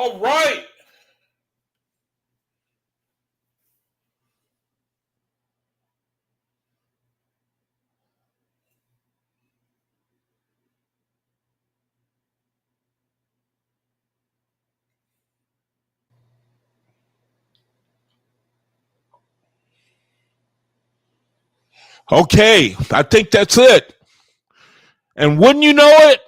All right. Okay, I think that's it. And wouldn't you know it?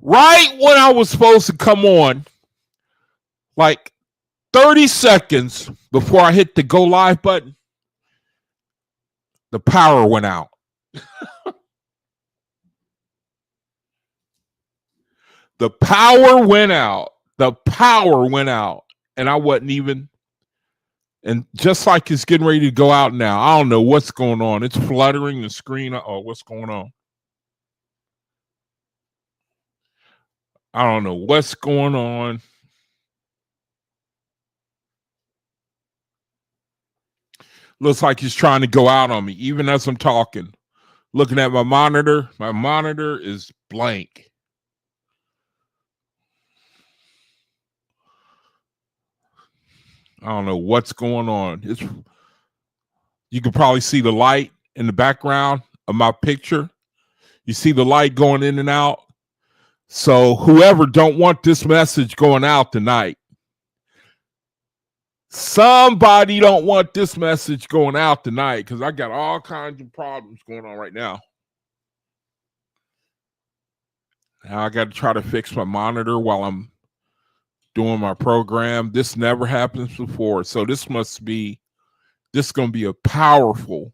Right when I was supposed to come on, like 30 seconds before I hit the go live button, the power went out. The power went out. The power went out. And I wasn't even. And just like it's getting ready to go out now, I don't know what's going on. It's fluttering the screen. Oh, what's going on? I don't know what's going on. Looks like he's trying to go out on me, even as I'm talking. Looking at my monitor is blank. I don't know what's going on. You can probably see the light in the background of my picture. You see the light going in and out. So whoever don't want this message going out tonight, somebody don't want this message going out tonight because I got all kinds of problems going on right now. Now I got to try to fix my monitor while I'm doing my program. This never happens before. So this is going to be a powerful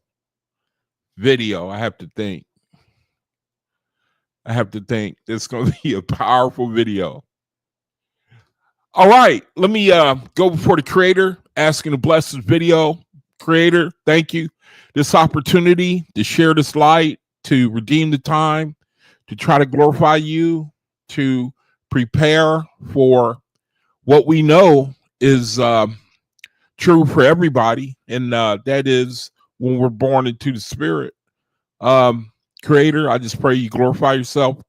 video. I have to think this is going to be a powerful video. All right, let me go before the creator, asking to bless this video. Creator, thank you. This opportunity to share this light, to redeem the time, to try to glorify you, to prepare for what we know is true for everybody, and that is when we're born into the Spirit. Creator, I just pray you glorify yourself.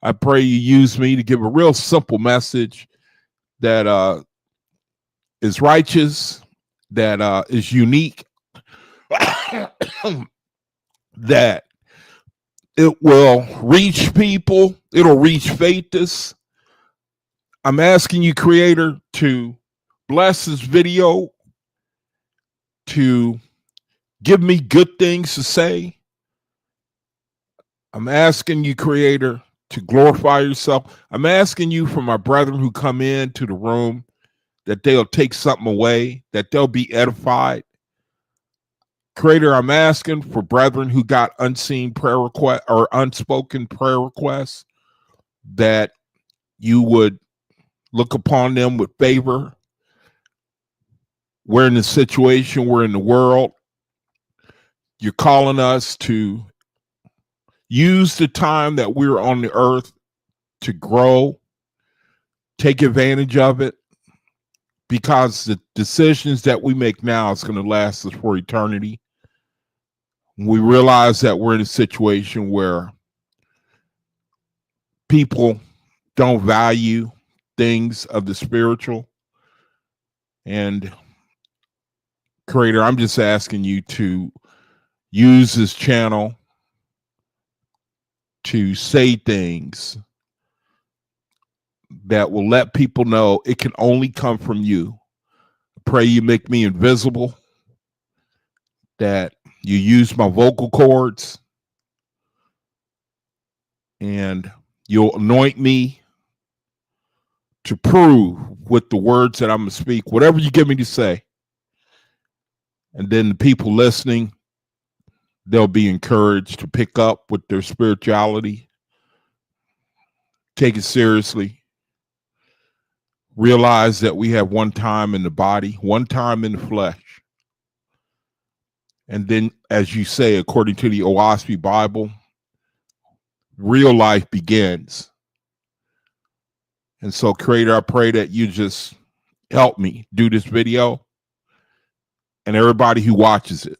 I pray you use me to give a real simple message that is righteous, that is unique, that it will reach people, it'll reach faithists. I'm asking you, Creator, to bless this video, to give me good things to say. I'm asking you, Creator, to glorify yourself. I'm asking you for my brethren who come into the room that they'll take something away, that they'll be edified. Creator, I'm asking for brethren who got unseen prayer requests or unspoken prayer requests, that you would look upon them with favor. We're in the situation, we're in the world. You're calling us to use the time that we're on the earth to grow, take advantage of it, because the decisions that we make now is going to last us for eternity. We realize that we're in a situation where people don't value things of the spiritual. And Creator, I'm just asking you to use this channel to say things that will let people know it can only come from you. I pray you make me invisible, that you use my vocal cords, and you'll anoint me to prove with the words that I'm going to speak, whatever you give me to say. And then the people listening, they'll be encouraged to pick up with their spirituality, take it seriously, realize that we have one time in the body, one time in the flesh. And then, as you say, according to the Oahspe Bible, real life begins. And so, Creator, I pray that you just help me do this video and everybody who watches it.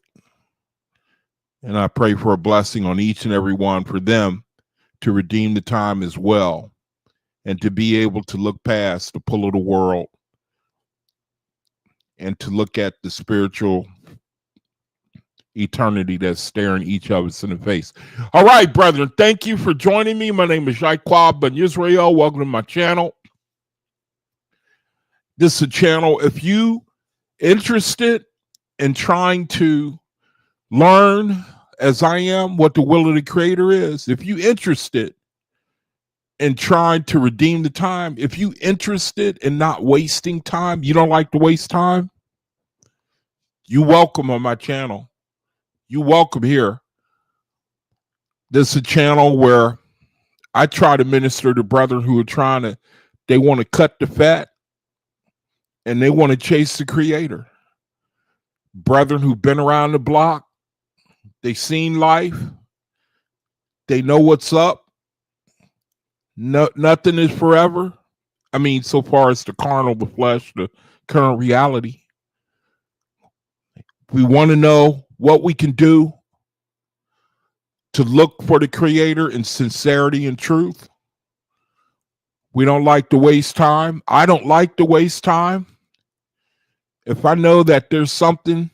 And I pray for a blessing on each and every one, for them to redeem the time as well, and to be able to look past the pull of the world and to look at the spiritual eternity that's staring each of us in the face. All right, brethren, thank you for joining me. My name is Jaquab Ben Israel. Welcome to my channel. This is a channel, if you interested in trying to learn, as I am, what the will of the Creator is, if you interested in trying to redeem the time, if you interested in not wasting time, you don't like to waste time, you welcome on my channel. You welcome here. This is a channel where I try to minister to brethren who are they want to cut the fat and they want to chase the Creator. Brethren who've been around the block, they've seen life, they know what's up. No, nothing is forever. I mean, so far as the carnal, the flesh, the current reality. We want to know what we can do to look for the Creator in sincerity and truth. We don't like to waste time. I don't like to waste time. If I know that there's something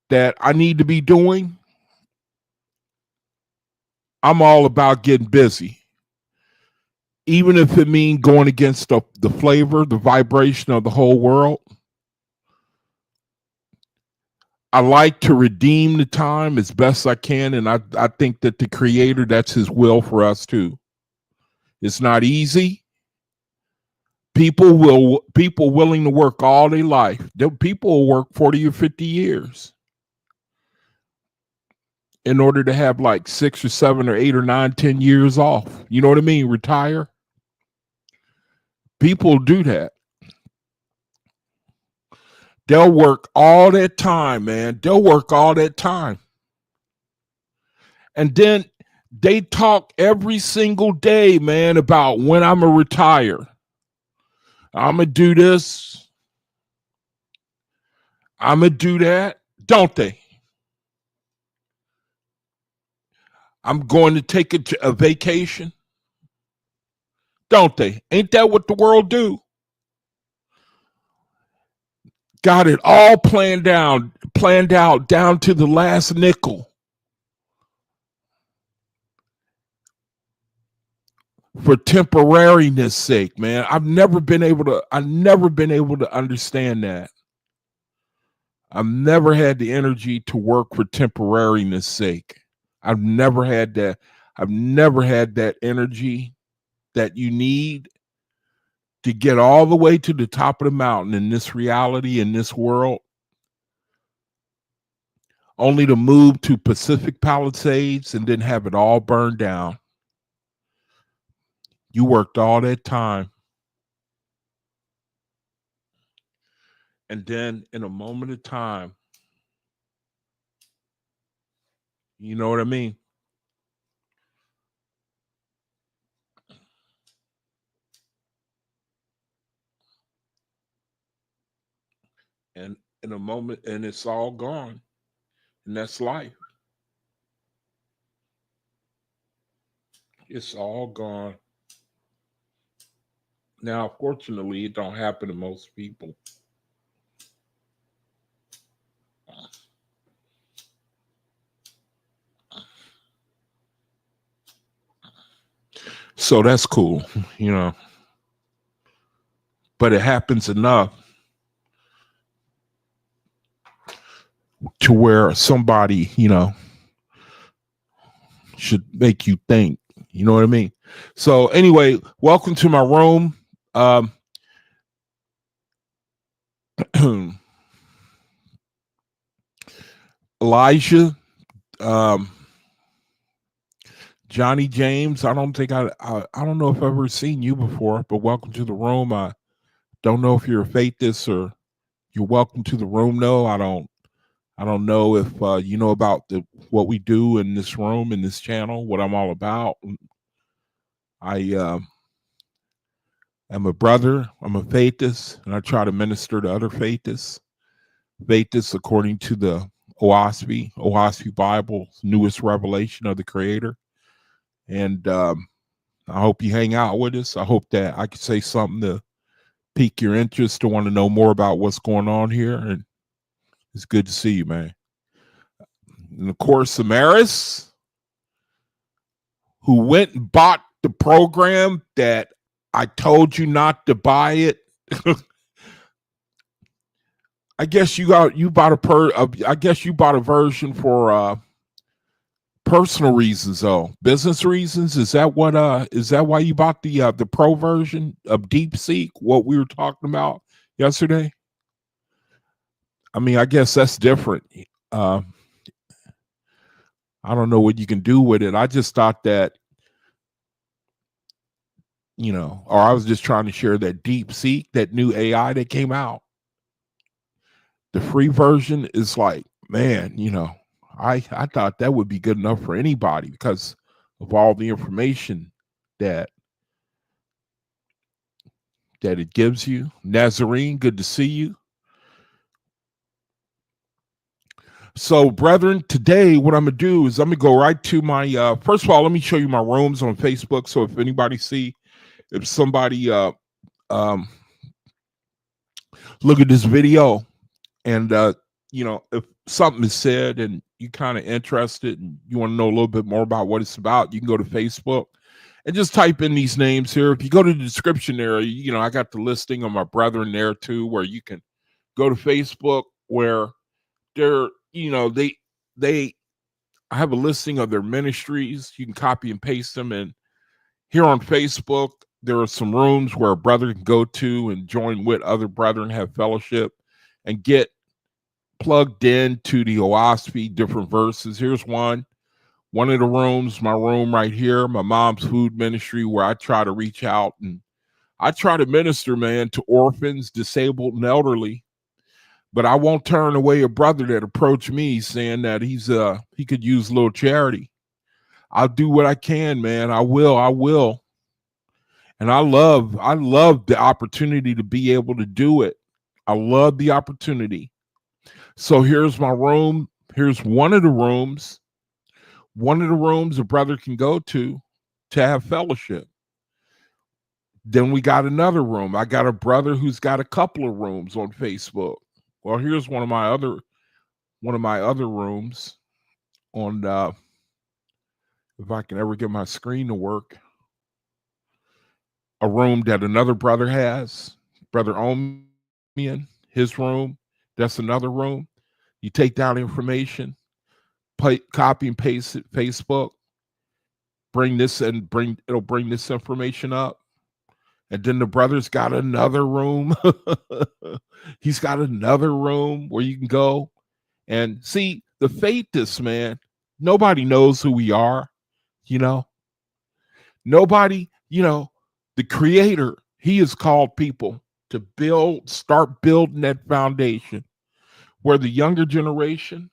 that I need to be doing, I'm all about getting busy. Even if it means going against the flavor, the vibration of the whole world. I like to redeem the time as best I can, and I think that the Creator, that's His will for us too. It's not easy. People willing to work all their life. People will work 40 or 50 years in order to have like 6 or 7 or 8 or 9, 10 years off. You know what I mean? Retire. People do that. They'll work all that time, man. They'll work all that time. And then they talk every single day, man, about when I'm going to retire. I'm going to do this. I'm going to do that. Don't they? I'm going to take a vacation. Don't they? Ain't that what the world do? Got it all planned out down to the last nickel. For temporariness sake, man. I've never been able to understand that. I've never had the energy to work for temporariness sake. I've never had that. I've never had that energy that you need to get all the way to the top of the mountain in this reality, in this world, only to move to Pacific Palisades and then have it all burned down. You worked all that time. And then in a moment of time, you know what I mean? And in a moment, and it's all gone. And that's life. It's all gone. Now, fortunately, it don't happen to most people. So that's cool, you know. But it happens enough to where somebody, you know, should make you think. You know what I mean? So anyway, welcome to my room. Elijah, Johnny James. I don't know if I've ever seen you before, but welcome to the room. I don't know if you're a faithist or you're welcome to the room. No, I don't know if you know about what we do in this room, in this channel, what I'm all about. I am a brother. I'm a faithist, and I try to minister to other faithists. Faithists according to the Oahspe Bible's newest revelation of the Creator. And I hope you hang out with us. I hope that I could say something to pique your interest, to want to know more about what's going on here. And it's good to see you, man. And of course, Samaris, who went and bought the program that I told you not to buy it. I guess you bought a version for personal reasons, though. Business reasons. Is that why you bought the pro version of DeepSeek, what we were talking about yesterday? I mean, I guess that's different. I don't know what you can do with it. I just thought that, or I was just trying to share that DeepSeek, that new AI that came out. The free version is like, man, I thought that would be good enough for anybody because of all the information that it gives you. Nazarene, good to see you. So, brethren, today what I'm going to do is I'm going to go right to my, first of all, let me show you my rooms on Facebook. So if somebody look at this video and, if something is said and you kind of interested and you want to know a little bit more about what it's about, you can go to Facebook and just type in these names here. If you go to the description area, I got the listing of my brethren there too, where you can go to Facebook where they're, I have a listing of their ministries. You can copy and paste them. And here on Facebook, there are some rooms where a brother can go to and join with other brethren, have fellowship, and get plugged into the Oahspe, different verses. Here's one of the rooms, my room right here, my mom's food ministry, where I try to reach out and I try to minister, man, to orphans, disabled, and elderly. But I won't turn away a brother that approached me saying that he could use a little charity. I'll do what I can, man. I will. And I love the opportunity to be able to do it. I love the opportunity. So here's my room. Here's one of the rooms a brother can go to have fellowship. Then we got another room. I got a brother who's got a couple of rooms on Facebook. Well, here's one of my other rooms on, if I can ever get my screen to work, a room that another brother has, Brother Omian, his room. That's another room. You take down information, copy and paste it, Facebook, it'll bring this information up. And then the brother's got another room. He's got another room where you can go and see the faithists, man. Nobody knows who we are, Nobody, the Creator, he has called people to start building that foundation where the younger generation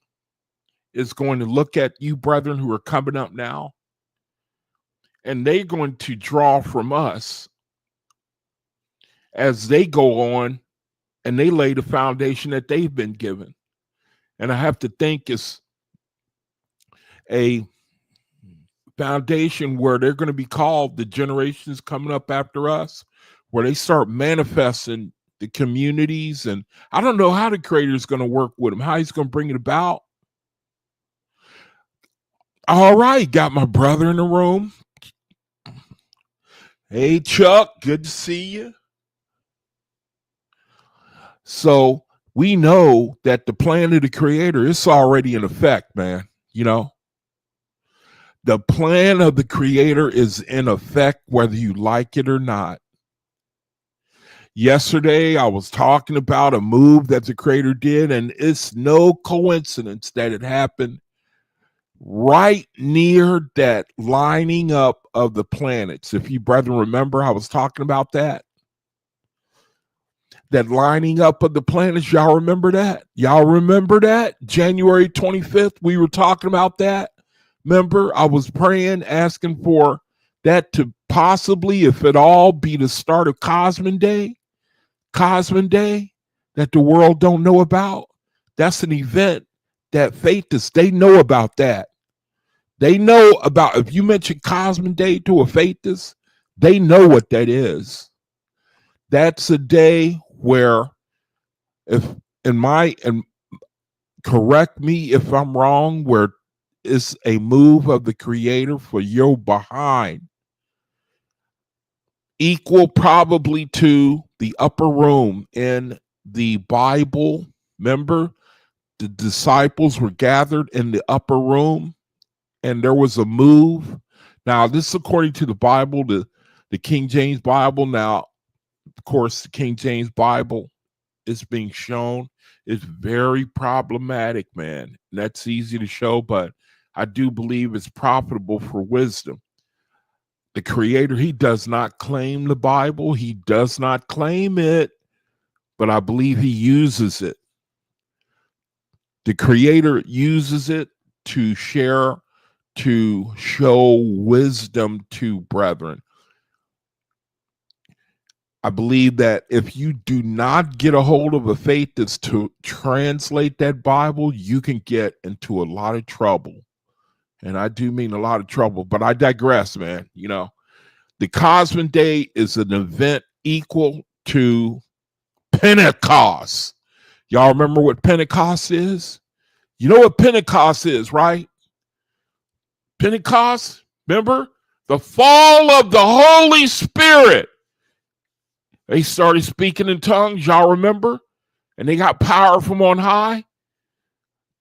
is going to look at you, brethren, who are coming up now, and they're going to draw from us as they go on and they lay the foundation that they've been given. And I have to think it's a foundation where they're going to be called the generations coming up after us, where they start manifesting the communities. And I don't know how the Creator is going to work with them, how he's going to bring it about. All right, got my brother in the room. Hey, Chuck, good to see you. So we know that the plan of the Creator is already in effect, man. The plan of the Creator is in effect, whether you like it or not. Yesterday, I was talking about a move that the Creator did, and it's no coincidence that it happened right near that lining up of the planets. If you brethren remember, I was talking about that lining up of the planets. Y'all remember that? January 25th, we were talking about that. Remember, I was praying, asking for that to possibly, if at all, be the start of Cosmin Day, that the world don't know about. That's an event that faithists, they know about that. They know about, if you mention Cosmin Day to a faithist, They know what that is. That's a day where, if and correct me if I'm wrong, where it's a move of the creator for your behind, equal probably to the upper room in the Bible. Remember, the disciples were gathered in the upper room and there was a move. Now, this is according to the Bible, the King James Bible. Now, of course, the King James Bible is being shown is very problematic, man. And that's easy to show, but I do believe it's profitable for wisdom. The creator, he does not claim the Bible. He does not claim it, but I believe he uses it. The creator uses it to share, to show wisdom to brethren. I believe that if you do not get a hold of a faith that's to translate that Bible, you can get into a lot of trouble. And I do mean a lot of trouble, but I digress, man. You know, the Cosmic Day is an event equal to Pentecost. Y'all remember what Pentecost is? You know what Pentecost is, right? Pentecost, remember? The fall of the Holy Spirit. They started speaking in tongues, y'all remember? And they got power from on high.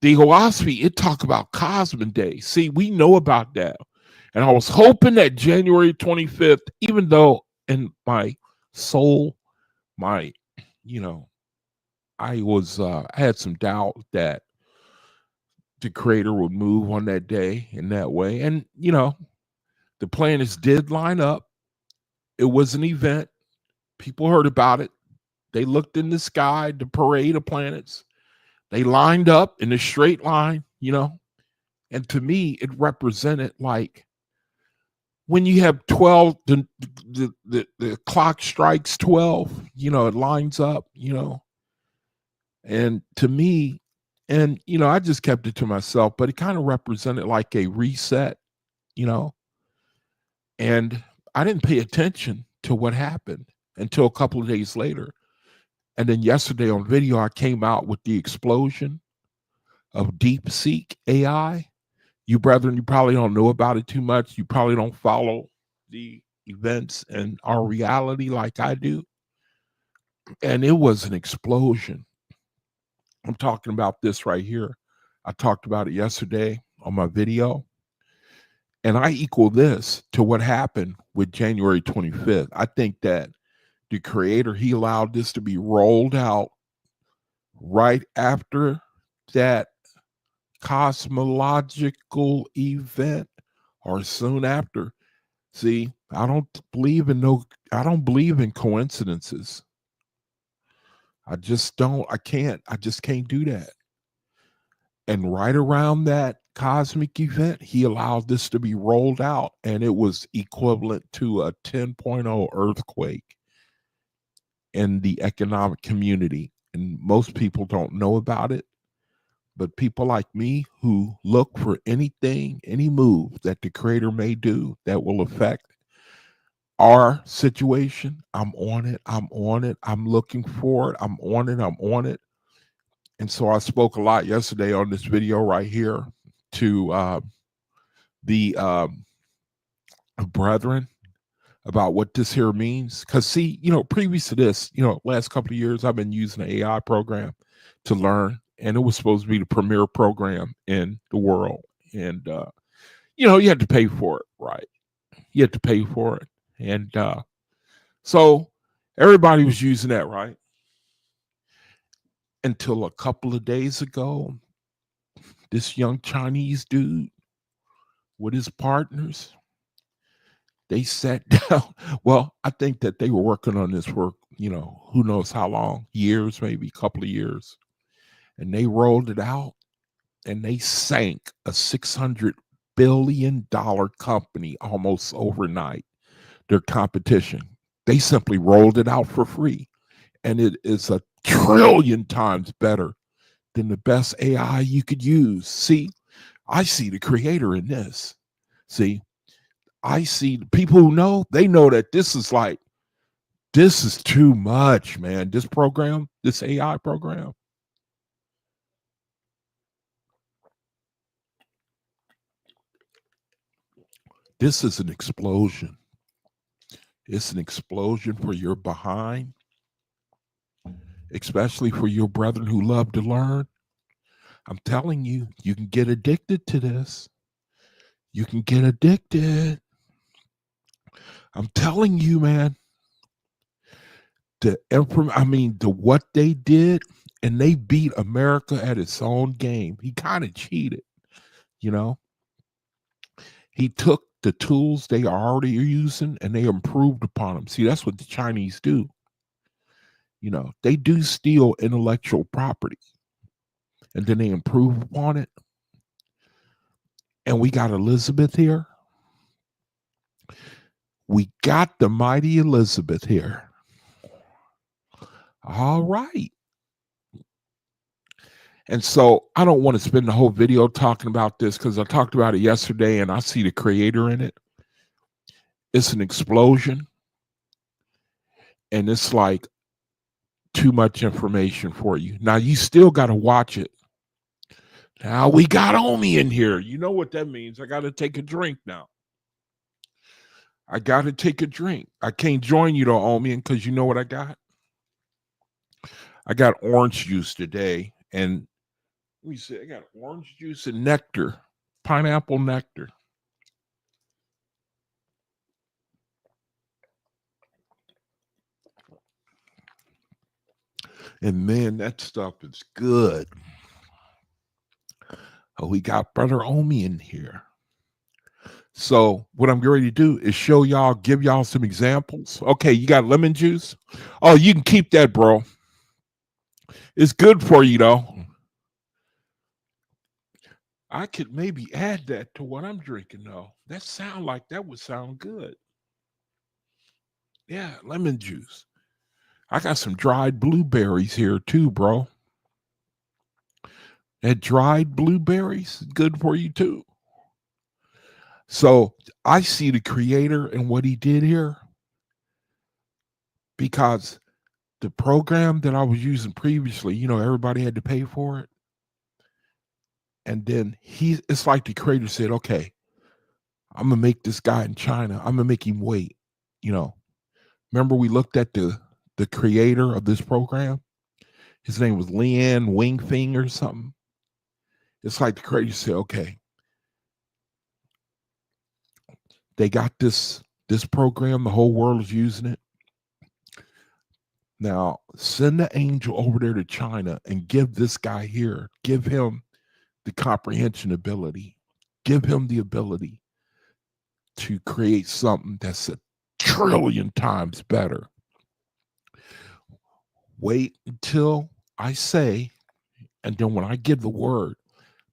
The Oahspe, it talk about Cosmic Day. See, we know about that. And I was hoping that January 25th, even though in my soul, I had some doubt that the creator would move on that day in that way. And, the planets did line up. It was an event. People heard about it. They looked in the sky, the parade of planets. They lined up in a straight line, and to me, it represented like when you have 12, the clock strikes 12, it lines up, and to me, and, I just kept it to myself, but it kind of represented like a reset, and I didn't pay attention to what happened until a couple of days later. And then yesterday on video, I came out with the explosion of DeepSeek AI. You brethren, you probably don't know about it too much. You probably don't follow the events and our reality like I do. And it was an explosion. I'm talking about this right here. I talked about it yesterday on my video. And I equal this to what happened with January 25th. I think that the creator, he allowed this to be rolled out right after that cosmological event or soon after. See, I don't believe in coincidences. I just can't do that. And right around that cosmic event, he allowed this to be rolled out, and it was equivalent to a 10.0 earthquake in the economic community. And most people don't know about it. But people like me who look for anything, any move that the creator may do that will affect our situation, I'm on it. I'm looking for it. I'm on it. And so I spoke a lot yesterday on this video right here to the brethren about what this here means. Because see, previous to this, last couple of years, I've been using an AI program to learn, and it was supposed to be the premier program in the world. And, you had to pay for it, right? You had to pay for it. And so everybody was using that, right? Until a couple of days ago, this young Chinese dude with his partners, they sat down. Well, I think that they were working on this for, who knows how long, years, maybe a couple of years. And they rolled it out and they sank a $600 billion company almost overnight, their competition. They simply rolled it out for free. And it is 1 trillion times better than the best AI you could use. See, I see the creator in this. See, I see people who know, they know that this is too much, man. This program, this AI program. This is an explosion. It's an explosion for your behind, especially for your brethren who love to learn. I'm telling you, you can get addicted to this. You can get addicted. I'm telling you, man. The what they did, and they beat America at its own game. He kind of cheated, you know. He took the tools they are already using and they improved upon them. See, that's what the Chinese do. You know, they do steal intellectual property and then they improve upon it. And we got Elizabeth here. We got the mighty Elizabeth here. All right. And so I don't want to spend the whole video talking about this because I talked about it yesterday and I see the creator in it. It's an explosion. And it's like too much information for you. Now you still got to watch it. Now we got Omi in here. You know what that means. I got to take a drink now. I got to take a drink. I can't join you though, Omi, because you know what I got? I got orange juice today. And let me see, I got orange juice and nectar, pineapple nectar. And man, that stuff is good. Oh, we got Brother Omi in here. So what I'm ready to do is show y'all, give y'all some examples. Okay, you got lemon juice? Oh, you can keep that, bro. It's good for you, though. I could maybe add that to what I'm drinking, though. That would sound good. Yeah, lemon juice. I got some dried blueberries here, too, bro. That dried blueberries is good for you, too. So I see the creator and what he did here because the program that I was using previously, you know, everybody had to pay for it. And then it's like the creator said, okay, I'm going to make this guy in China, I'm going to make him wait. You know, remember we looked at the creator of this program? His name was Lian Wingfing or something. It's like the creator said, okay, they got this program, the whole world is using it. Now, send the angel over there to China and give this guy here, give him the comprehension ability, give him the ability to create something that's 1 trillion times better. Wait until I say, and then when I give the word,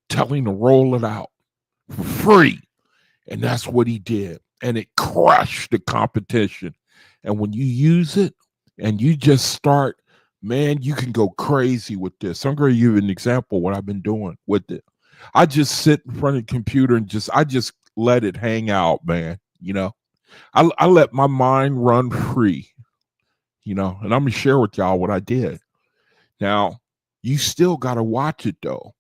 tell him to roll it out for free. And that's what he did. And it crushed the competition. And when you use it and you just start, man, you can go crazy with this. I'm going to give you an example of what I've been doing with it. I just sit in front of the computer and I just let it hang out, man. You know, I let my mind run free, you know, and I'm going to share with y'all what I did. Now, you still got to watch it though,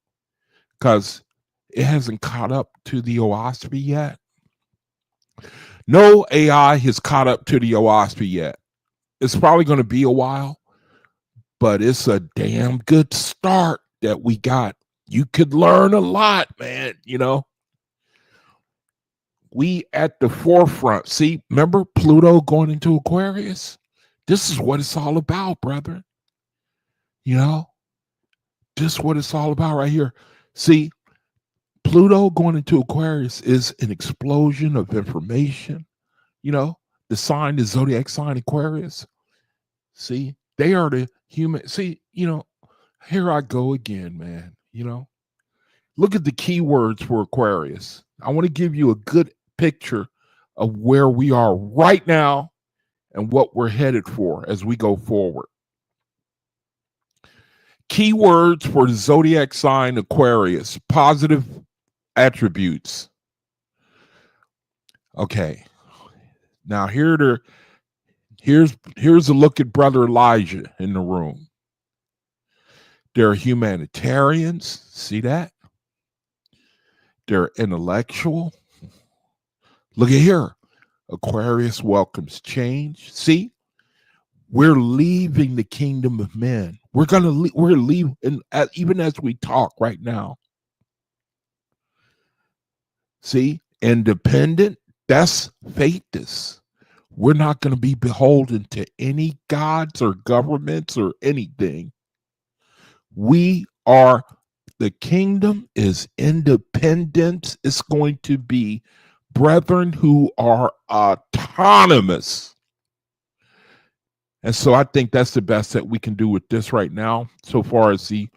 because it hasn't caught up to the Oahspe yet. No AI has caught up to the Oahspe yet. It's probably going to be a while, but it's a damn good start that we got. You could learn a lot, man, you know. We at the forefront. See, remember Pluto going into Aquarius? This is what it's all about, brother. You know, this is what it's all about right here. See, Pluto going into Aquarius is an explosion of information. You know, the zodiac sign Aquarius. See, they are the human. See, you know, here I go again, man. You know, look at the keywords for Aquarius. I want to give you a good picture of where we are right now and what we're headed for as we go forward. Keywords for the zodiac sign Aquarius, positive attributes. Okay. Now here's a look at Brother Elijah in the room. They're humanitarians. See that? They're intellectual. Look at here. Aquarius welcomes change. See? We're leaving the kingdom of men. We're leaving, even as we talk right now. See? Independent. That's faithless. We're not going to be beholden to any gods or governments or anything. We are, the kingdom is independent. It's going to be brethren who are autonomous. And so I think that's the best that we can do with this right now, so far as the,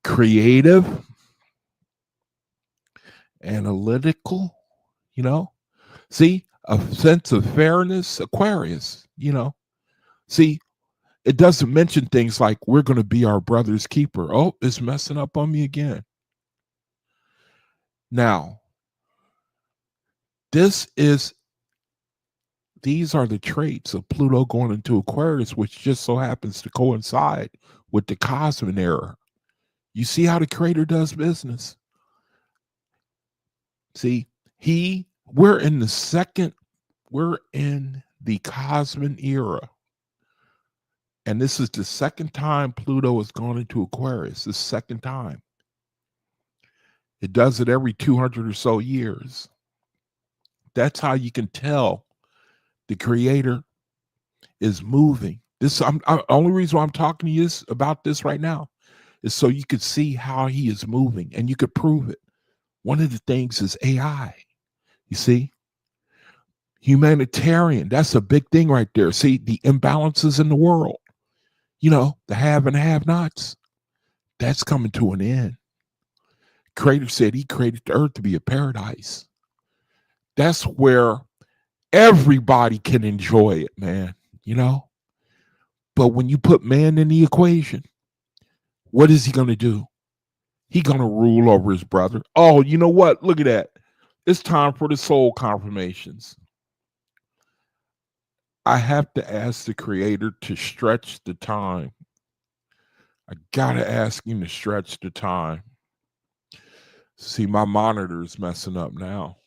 creative, analytical, see, a sense of fairness, Aquarius, see, it doesn't mention things like we're going to be our brother's keeper. Oh, it's messing up on me again. Now, these are the traits of Pluto going into Aquarius, which just so happens to coincide with the Cosmic era. You see how the creator does business? See, we're in the Cosmic era. And this is the second time Pluto has gone into Aquarius, the second time. It does it every 200 or so years. That's how you can tell the creator is moving. Only reason why I'm talking to you about this right now is so you could see how he is moving and you could prove it. One of the things is AI. You see? Humanitarian, that's a big thing right there. See, the imbalances in the world, the have and have-nots, that's coming to an end. Creator said he created the earth to be a paradise. That's where everybody can enjoy it, man, But when you put man in the equation, what is he going to do? He's going to rule over his brother. Oh, you know what? Look at that. It's time for the soul confirmations. I have to ask the creator to stretch the time. I got to ask him to stretch the time. See, my monitor is messing up now.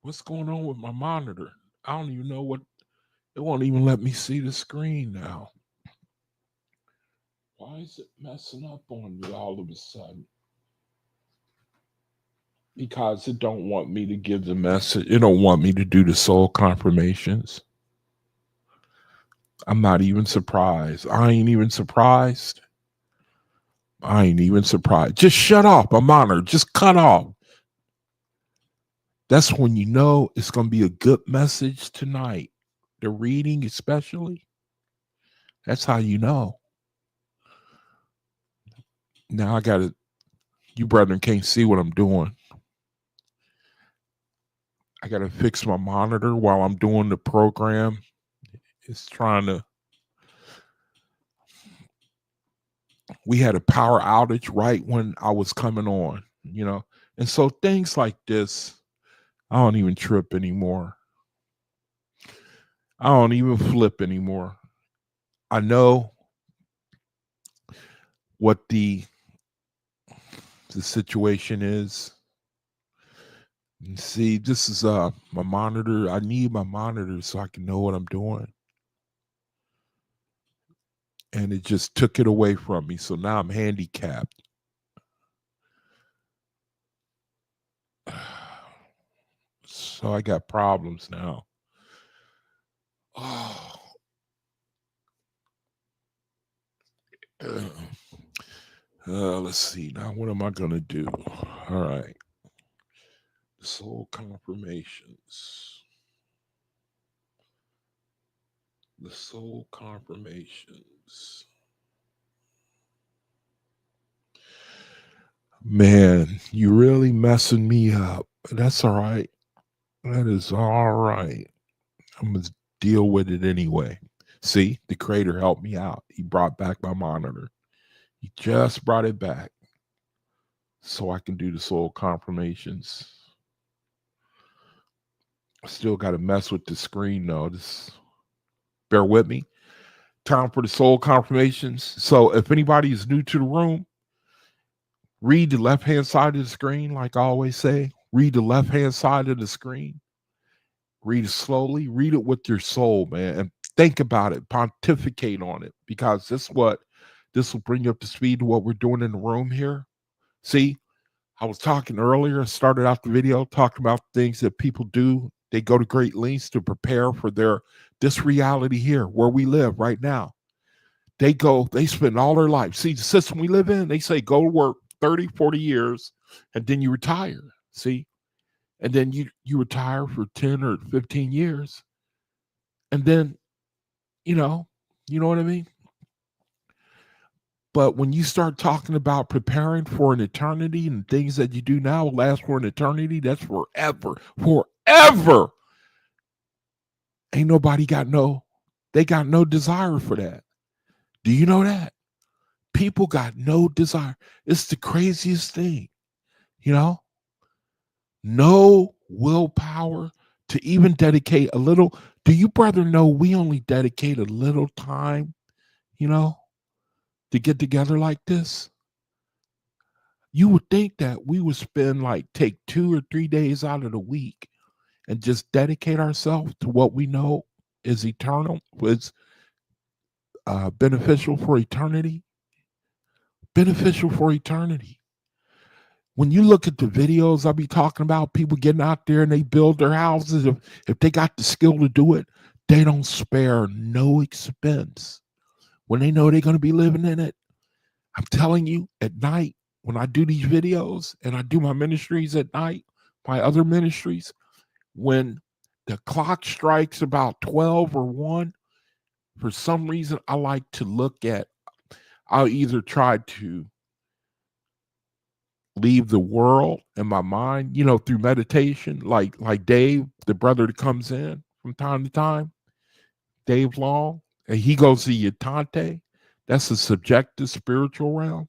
What's going on with my monitor? I don't even know what. It won't even let me see the screen now. Why is it messing up on me all of a sudden? Because it don't want me to give the message. It don't want me to do the soul confirmations. I'm not even surprised. I ain't even surprised. Just shut off my monitor. Just cut off. That's when you know it's going to be a good message tonight. The reading especially. That's how you know. Now I got to, you brethren can't see what I'm doing. I got to fix my monitor while I'm doing the program. It's trying to, we had a power outage right when I was coming on, And so things like this, I don't even trip anymore. I don't even flip anymore. I know what the situation is. And see, this is my monitor. I need my monitor so I can know what I'm doing. And it just took it away from me. So now I'm handicapped. So I got problems now. Oh. Let's see. Now, what am I going to do? All right. Soul confirmations. The soul confirmations. Man, you really messing me up. That's all right. That is all right. I'm going to deal with it anyway. See, the creator helped me out. He brought back my monitor. He just brought it back so I can do the soul confirmations. Still got to mess with the screen though. Just bear with me. Time for the soul confirmations. So if anybody is new to the room, read the left-hand side of the screen, like I always say. Read the left-hand side of the screen. Read it slowly. Read it with your soul, man, and think about it. Pontificate on it, because this will bring you up to speed to what we're doing in the room here. See, I was talking earlier, started out the video talking about things that people do. They go to great lengths to prepare for this reality here where we live right now. They spend all their life. See, the system we live in, they say go to work 30, 40 years, and then you retire. See? And then you retire for 10 or 15 years. And then, you know what I mean? But when you start talking about preparing for an eternity and things that you do now will last for an eternity, that's forever. Forever. Ain't nobody got no desire for that. Do you know that? People got no desire. It's the craziest thing, no willpower to even dedicate a little. Do you brother know we only dedicate a little time, to get together like this? You would think that we would take 2 or 3 days out of the week and just dedicate ourselves to what we know is eternal, was beneficial for eternity. Beneficial for eternity. When you look at the videos I be talking about, people getting out there and they build their houses, if they got the skill to do it, they don't spare no expense when they know they're going to be living in it. I'm telling you, at night, when I do these videos and I do my ministries at night, my other ministries, when the clock strikes about 12 or 1, for some reason, I like to look at, I'll either try to leave the world in my mind, through meditation, like Dave, the brother that comes in from time to time, Dave Long, and he goes to Yatante. That's a subjective spiritual realm.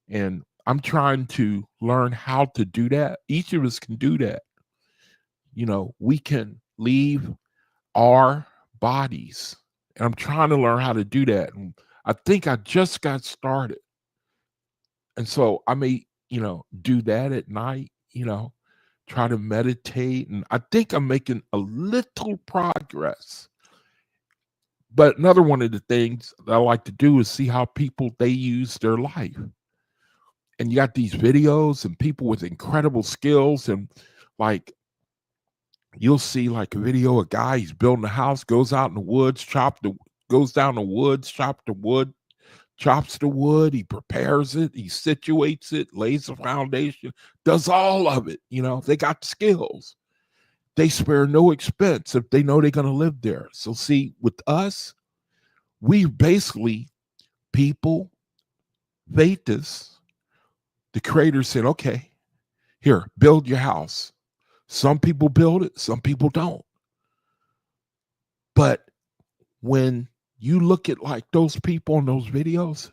And I'm trying to learn how to do that. Each of us can do that. We can leave our bodies. And I'm trying to learn how to do that. And I think I just got started. And so I may, do that at night, try to meditate. And I think I'm making a little progress. But another one of the things that I like to do is see how they use their life. And you got these videos and people with incredible skills, and you'll see a video, a guy, he's building a house, goes out in the woods, goes down the woods, chops the wood, he prepares it, he situates it, lays the foundation, does all of it. They got the skills. They spare no expense if they know they're going to live there. So see, with us, we basically, people, Vetus, the creator said, okay, here, build your house. Some people build it, some people don't. But when you look at those people in those videos,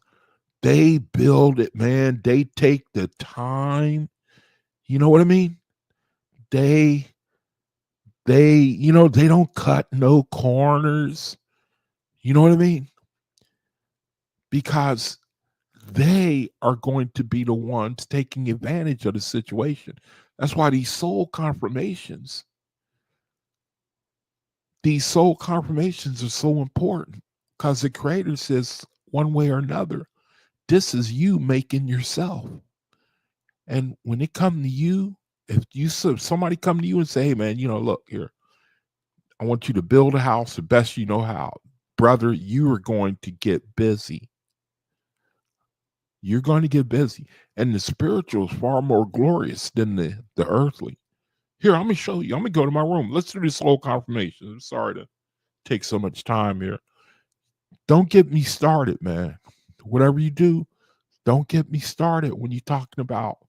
they build it, man. They take the time. You know what I mean? They don't cut no corners. You know what I mean? Because they are going to be the ones taking advantage of the situation. That's why these soul confirmations are so important, because the creator says one way or another, this is you making yourself. And when it comes to you, if somebody come to you and say, hey man, look here, I want you to build a house the best you know how, brother, you are going to get busy. You're going to get busy. And the spiritual is far more glorious than the earthly. Here, I'm going to show you. I'm going to go to my room. Let's do this soul confirmation. I'm sorry to take so much time here. Don't get me started, man. Whatever you do, don't get me started when you're talking about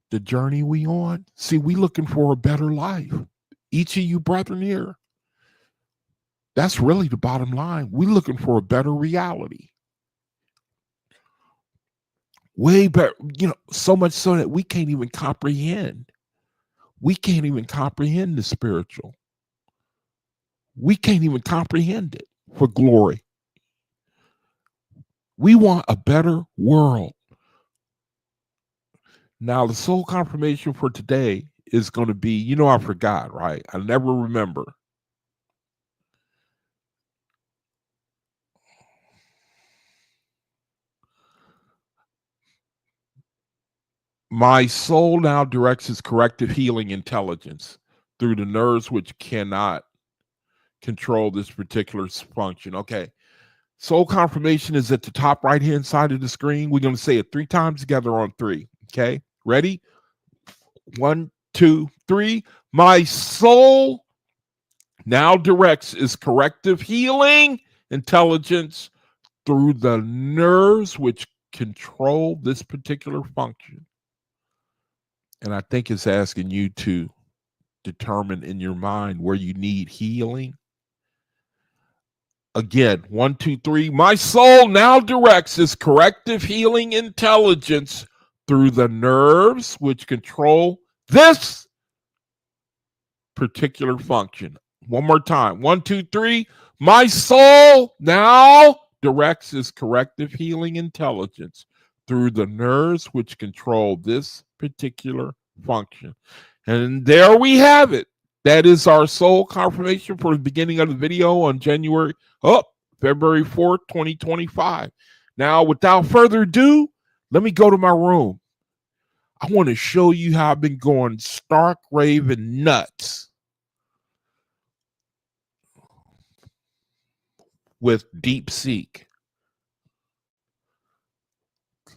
the journey we on. See, we looking for a better life. Each of you brethren here, that's really the bottom line. We looking for a better reality. Way better, so much so that we can't even comprehend we can't even comprehend the spiritual. We can't even comprehend it for glory. We want a better world. Now, the soul confirmation for today is going to be, I forgot, right? I never remember. My soul now directs its corrective healing intelligence through the nerves which cannot control this particular function. Okay. Soul confirmation is at the top right-hand side of the screen. We're going to say it 3 times together on 3. Okay. Ready? 1, 2, 3. My soul now directs its corrective healing intelligence through the nerves which control this particular function. And I think it's asking you to determine in your mind where you need healing. Again, 1, 2, 3. My soul now directs its corrective healing intelligence through the nerves which control this particular function. One more time. 1, 2, 3. My soul now directs its corrective healing intelligence through the nerves which control this particular function. And there we have it. That is our soul confirmation for the beginning of the video on February 4th, 2025. Now, without further ado, let me go to my room. I want to show you how I've been going stark raving nuts with DeepSeek.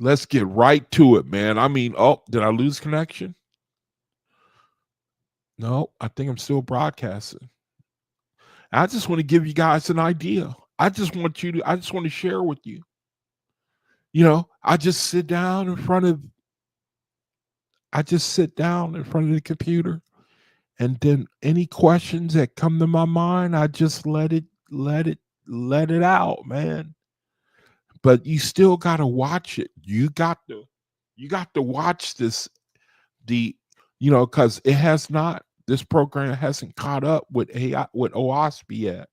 Let's get right to it, man. I mean, did I lose connection? No, I think I'm still broadcasting. I just want to give you guys an idea. I just want to share with you. I just sit down in front of the computer, and then any questions that come to my mind, I just let it out, man. But you still got to watch it. You got to watch this, because this program hasn't caught up with AI, with Oahspe yet.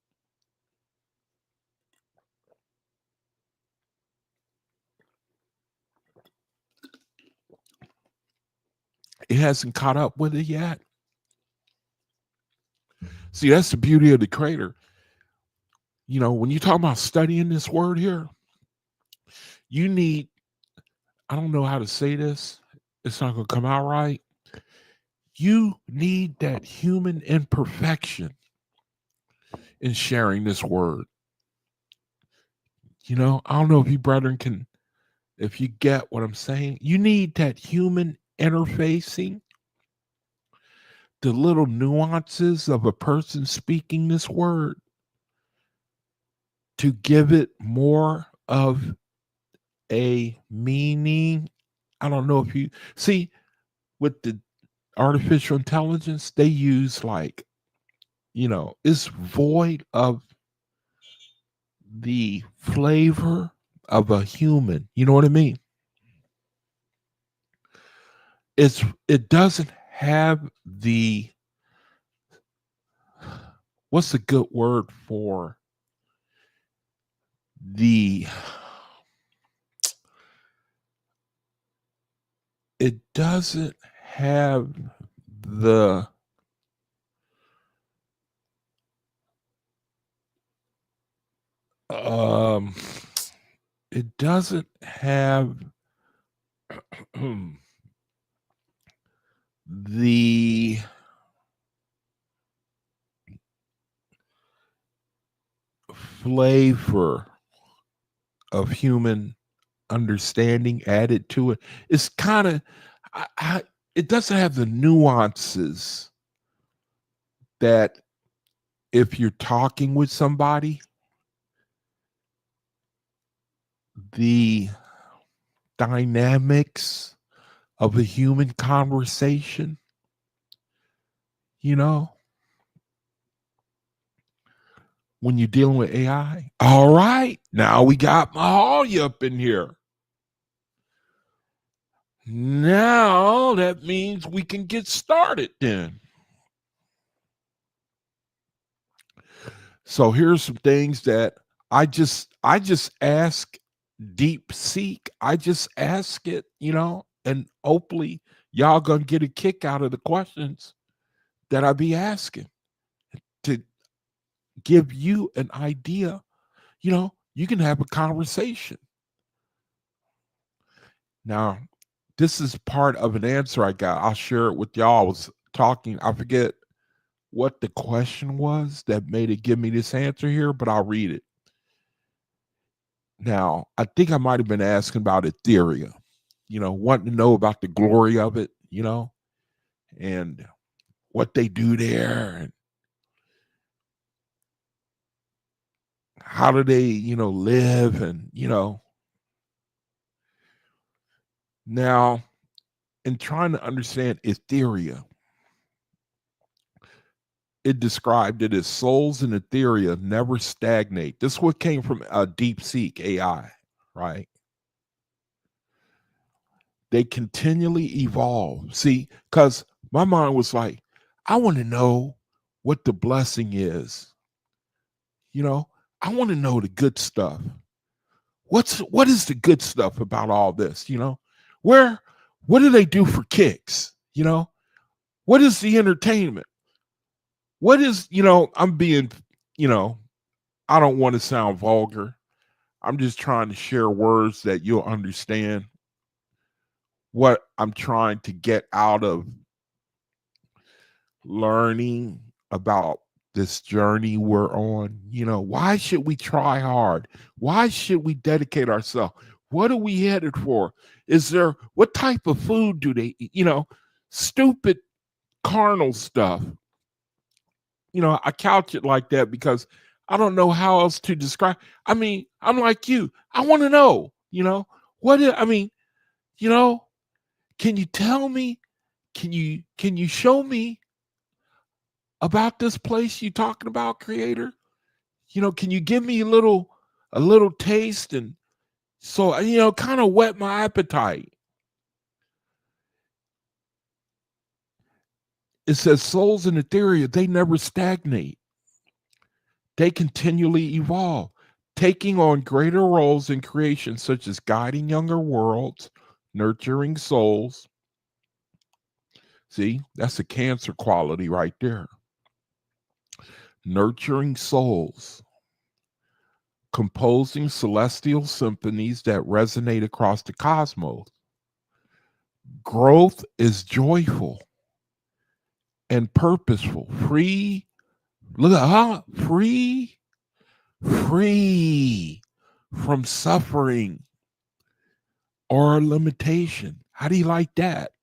It hasn't caught up with it yet. See, that's the beauty of the creator. When you talk about studying this word here, you need, I don't know how to say this, it's not going to come out right. You need that human imperfection in sharing this word. I don't know if you brethren if you get what I'm saying. You need that human interfacing, the little nuances of a person speaking this word to give it more of a meaning. I don't know if you see with the artificial intelligence, they use it's void of the flavor of a human. You know what I mean? It doesn't have the, what's a good word for it doesn't have the it doesn't have the flavor of human understanding added to it. It's kind of, it doesn't have the nuances that if you're talking with somebody, the dynamics of a human conversation, when you're dealing with AI. All right, now we got Mahali up in here. Now that means we can get started then. So here's some things that I just ask deep seek. I just ask it, and hopefully y'all gonna get a kick out of the questions that I be asking to give you an idea. You can have a conversation. Now, this is part of an answer I got. I'll share it with y'all. I was talking, I forget what the question was that made it give me this answer here, but I'll read it. Now, I think I might have been asking about Ethereum, wanting to know about the glory of it, and what they do there and how do they, live and, now in trying to understand Ethereum, it described it as souls in Ethereum never stagnate. This is what came from DeepSeek AI, right? They continually evolve. See, because my mind was like, I want to know what the blessing is. I want to know the good stuff. What is the good stuff about all this? What do they do for kicks? What is the entertainment? What is, I'm being, I don't want to sound vulgar. I'm just trying to share words that you'll understand what I'm trying to get out of learning about this journey we're on. Why should we try hard? Why should we dedicate ourselves? What are we headed for? What type of food do they eat? Stupid carnal stuff. I couch it like that because I don't know how else to describe. I mean, I'm like you. I want to know, can you tell me? Can you show me about this place you talking about, creator? Can you give me a little taste and so kind of whet my appetite? It says souls in Ethereum, they never stagnate. They continually evolve, taking on greater roles in creation, such as guiding younger worlds, nurturing souls. See, that's a Cancer quality right there. Nurturing souls, composing celestial symphonies that resonate across the cosmos. Growth is joyful and purposeful, free. Look at free from suffering or limitation. How do you like that?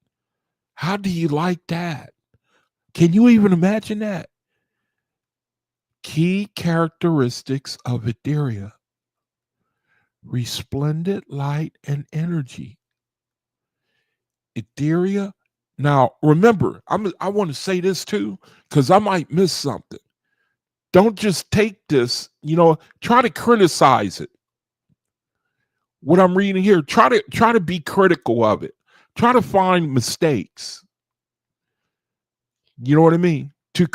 How do you like that? Can you even imagine that? Key characteristics of Ethereum: resplendent light and energy. Ethereum. Now, remember, I want to say this too, because I might miss something. Don't just take this, try to criticize it. What I'm reading here, try to be critical of it. Try to find mistakes. You know what I mean? To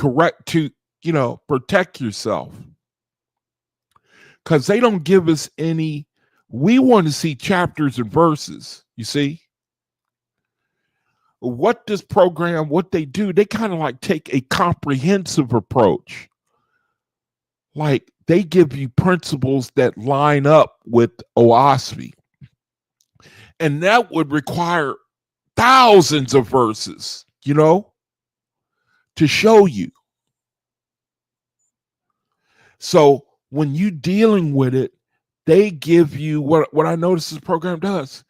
protect yourself. Because they don't give us any, we want to see chapters and verses, you see? What this program, what they do, they kind of like take a comprehensive approach. Like they give you principles that line up with Oahspe. And that would require thousands of verses, to show you. So when you dealing with it, they give you what I notice this program does.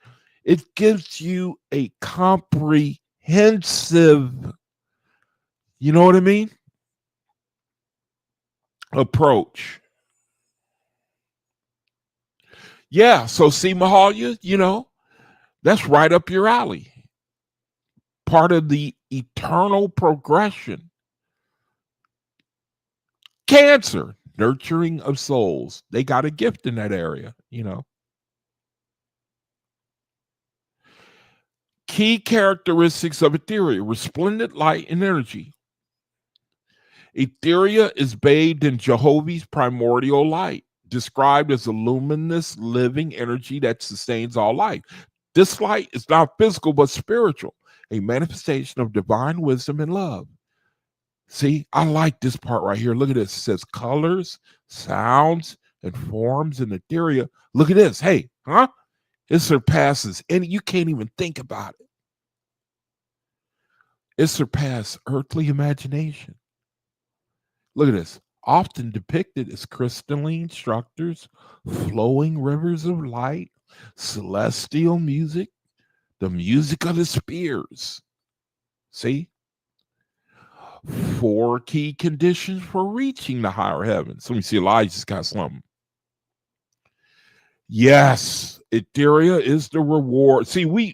It gives you a comprehensive, you know what I mean? Approach. Yeah. So see, Mahalia, that's right up your alley. Part of the eternal progression. Cancer, nurturing of souls. They got a gift in that area, Key characteristics of Etheria: resplendent light and energy. Etheria is bathed in Jehovah's primordial light, described as a luminous living energy that sustains all life. This light is not physical but spiritual, a manifestation of divine wisdom and love. See, I like this part right here. Look at this. It says colors, sounds, and forms in Etheria. Look at this. Hey, it surpasses, and you can't even think about it. It surpasses earthly imagination. Look at this. Often depicted as crystalline structures, flowing rivers of light, celestial music, the music of the spheres. See? 4 key conditions for reaching the higher heavens. Let me see. Elijah's got something. Yes, Etheria is the reward. See, we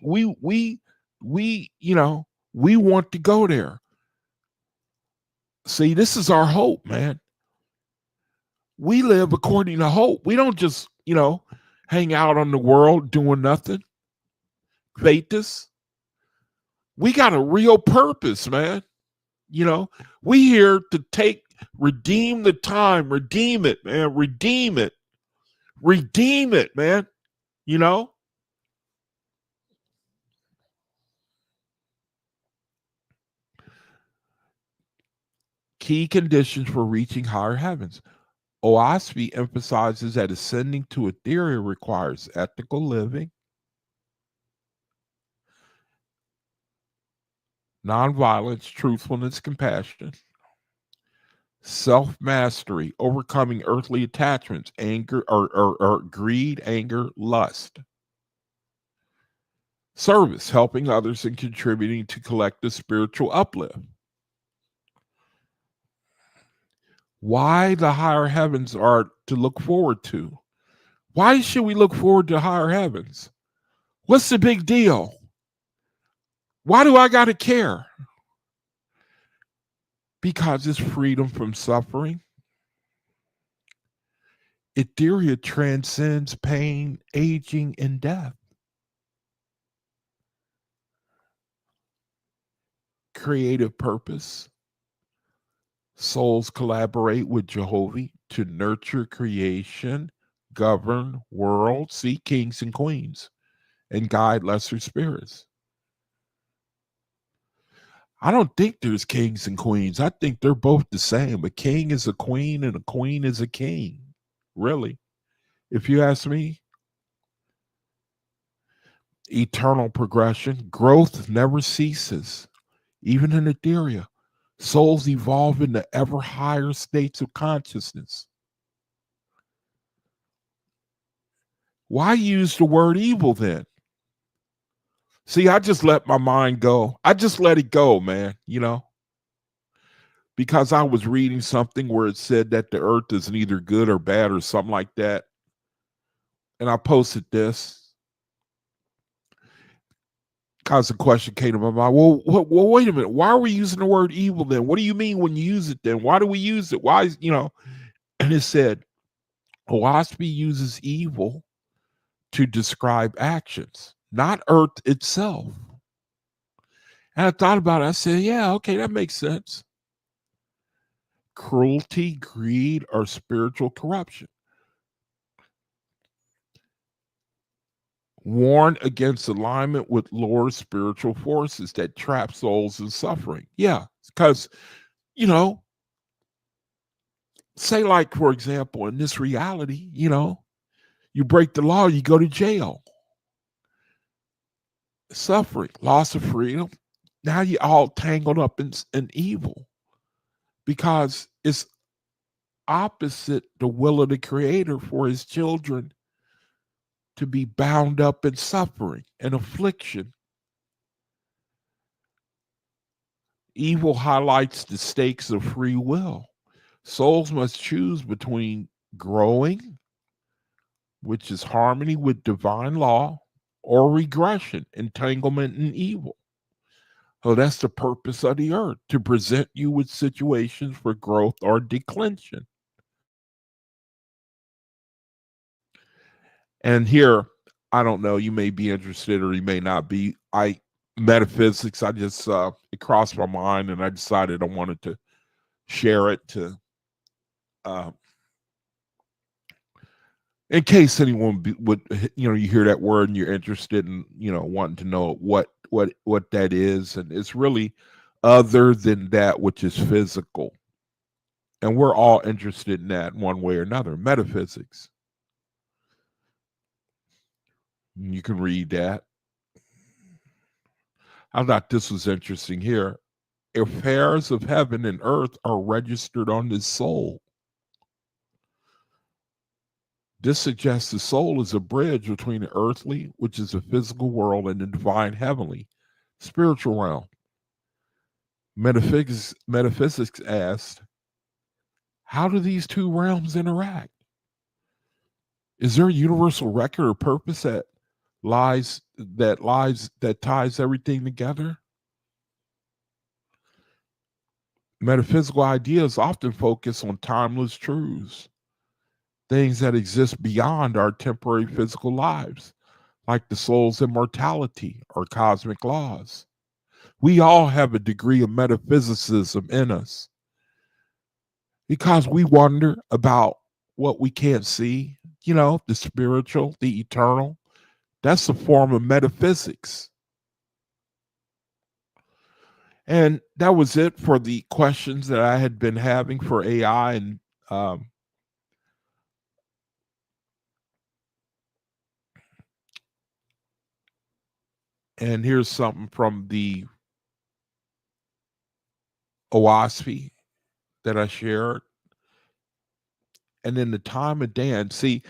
want to go there. See, this is our hope, man. We live according to hope. We don't just, hang out on the world doing nothing. Faithless. We got a real purpose, man. We here to redeem the time, redeem it, man, redeem it, man. Key conditions for reaching higher heavens. Oahspe emphasizes that ascending to Etheria requires ethical living, nonviolence, truthfulness, compassion, self-mastery, overcoming earthly attachments, anger, or greed, anger, lust. Service, helping others and contributing to collective spiritual uplift. Why the higher heavens are to look forward to. Why should we look forward to higher heavens? What's the big deal? Why do I got to care? Because it's freedom from suffering. Etheria transcends pain, aging, and death. Creative purpose. Souls collaborate with Jehovah to nurture creation, govern worlds, see kings and queens, and guide lesser spirits. I don't think there's kings and queens. I think they're both the same. A king is a queen and a queen is a king. Really. If you ask me, eternal progression, growth never ceases. Even in Etheria, souls evolve into ever higher states of consciousness. Why use the word evil then? See, I just let my mind go. I just let it go, man, because I was reading something where it said that the earth is neither good or bad or something like that. And I posted this because the question came to my mind. Well, wait a minute. Why are we using the word evil then? What do you mean when you use it then? Why do we use it? Why is, and it said, Oahspe uses evil to describe actions, not earth itself. And I thought about it. I said, yeah, okay, that makes sense. Cruelty, greed, or spiritual corruption. Warn against alignment with lower spiritual forces that trap souls in suffering. Yeah, because, say like, for example, in this reality, you break the law, you go to jail. Suffering, loss of freedom. Now you're all tangled up in evil because it's opposite the will of the Creator for his children to be bound up in suffering and affliction. Evil highlights the stakes of free will. Souls must choose between growing, which is harmony with divine law, or regression, entanglement in evil. So that's the purpose of the earth, to present you with situations for growth or declension. And here, I don't know, you may be interested or you may not be. metaphysics. I just it crossed my mind, and I decided I wanted to share it to, in case anyone would, you hear that word and you're interested in, wanting to know what that is, and it's really other than that which is physical, and we're all interested in that in one way or another. Metaphysics. You can read that. I thought this was interesting here. Affairs of heaven and earth are registered on the soul. This suggests the soul is a bridge between the earthly, which is a physical world, and the divine heavenly, spiritual realm. Metaphysics asked, how do these two realms interact? Is there a universal record or purpose that ties everything together? Metaphysical ideas often focus on timeless truths, things that exist beyond our temporary physical lives, like the soul's immortality or cosmic laws. We all have a degree of metaphysicism in us because we wonder about what we can't see, the spiritual, the eternal. That's a form of metaphysics. And that was it for the questions that I had been having for AI. And here's something from the Oahspe that I shared. And then the time of day. And see,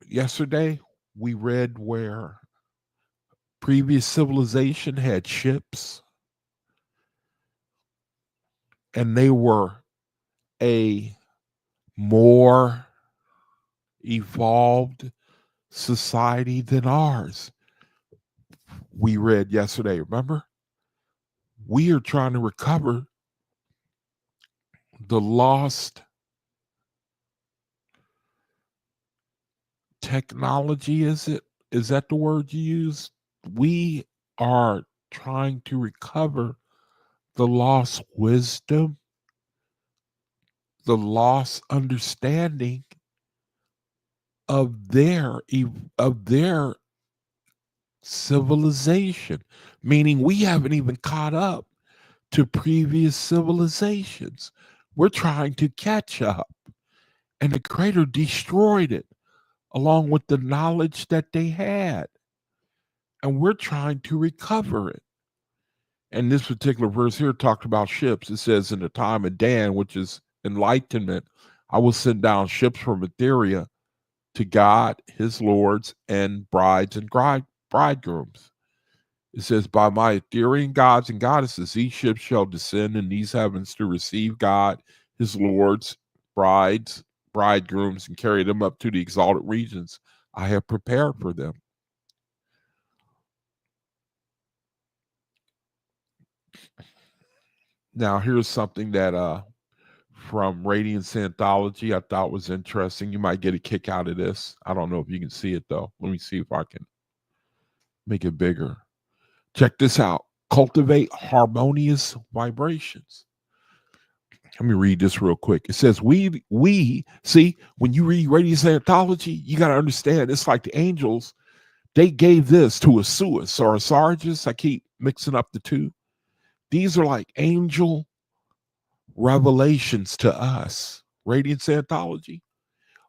yesterday we read where previous civilization had ships, and they were a more evolved society than ours. We read yesterday, remember? We are trying to recover the lost technology. Is that the word you use? We are trying to recover the lost wisdom, the lost understanding of their civilization, meaning we haven't even caught up to previous civilizations. We're trying to catch up, and the Creator destroyed it along with the knowledge that they had, and we're trying to recover it. And this particular verse here talked about ships. It says, in the time of Dan, which is enlightenment, I will send down ships from Etheria to God, his lords, and brides and bridegrooms. It says, by my Etherean gods and goddesses, these ships shall descend in these heavens to receive God, his lords, brides, bridegrooms, and carry them up to the exalted regions I have prepared for them. Now, here's something that from Radiance anthology I thought was interesting. You might get a kick out of this. I don't know if you can see it, though. Let me see if I can make it bigger. Check this out. Cultivate harmonious vibrations. Let me read this real quick. It says, we see, when you read Radiance anthology, you got to understand, it's like the angels, they gave this to a Suis or a Sargis. I keep mixing up the two. These are like angel revelations to us. Radiance anthology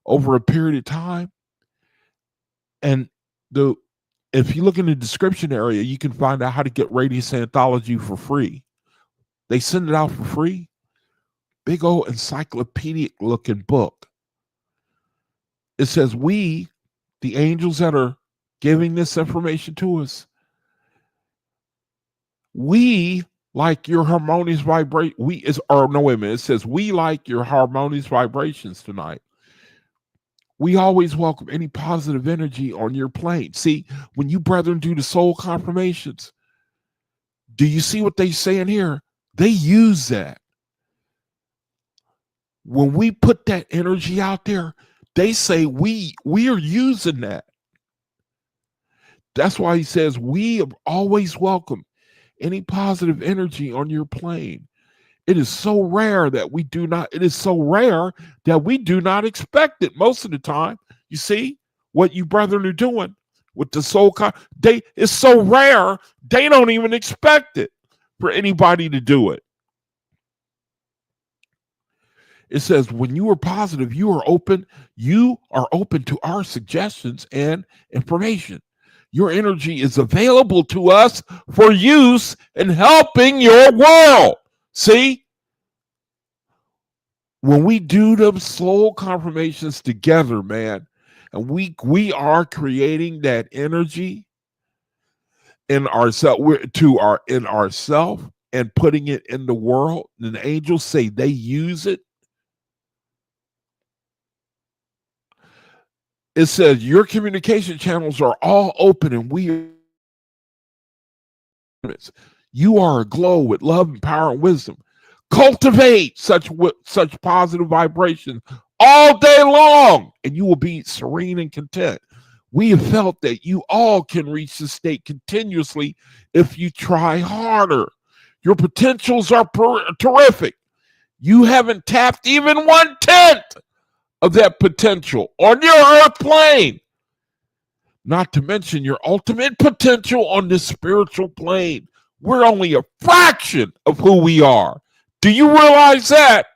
over a period of time. And if you look in the description area, you can find out how to get Radiance anthology for free. They send it out for free. Big old encyclopedic looking book. It says, we, the angels that are giving this information to us, we like your harmonious vibration. It says, we like your harmonious vibrations tonight. We always welcome any positive energy on your plane. See, when you brethren do the soul confirmations, do you see what they say in here? They use that. When we put that energy out there, they say we are using that. That's why he says we always welcome any positive energy on your plane. It is so rare that we do not, it is so rare that we do not expect it most of the time. You see what you brethren are doing with the soul, it's so rare, they don't even expect it for anybody to do it. It says, when you are positive, you are open to our suggestions and information. Your energy is available to us for use in helping your world. See? When we do them soul confirmations together, man, and we are creating that energy in ourselves, in ourself, and putting it in the world. And the angels say they use it. It says your communication channels are all open, and you are aglow with love and power and wisdom. Cultivate such positive vibrations all day long, and you will be serene and content. We have felt that you all can reach this state continuously if you try harder. Your potentials are terrific. You haven't tapped even 1/10 of that potential on your earth plane. Not to mention your ultimate potential on this spiritual plane. We're only a fraction of who we are. Do you realize that?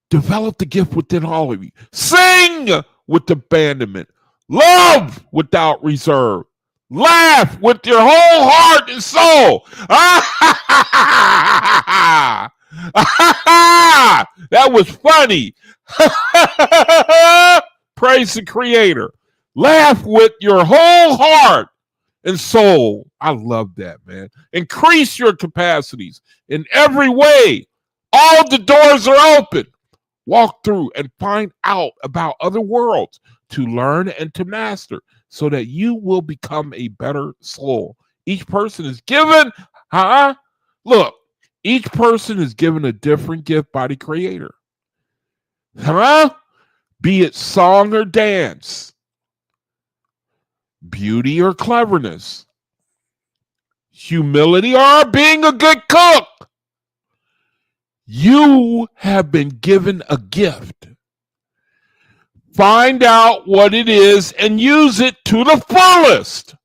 Develop the gift within all of you. Sing with abandonment. Love without reserve. Laugh with your whole heart and soul. That was funny. Praise the Creator. Laugh with your whole heart and soul. I love that, man. Increase your capacities in every way. All the doors are open. Walk through and find out about other worlds to learn and to master so that you will become a better soul. Each person is given, look, each person is given a different gift by the Creator. Be it song or dance, beauty or cleverness, humility or being a good cook. You have been given a gift. Find out what it is and use it to the fullest.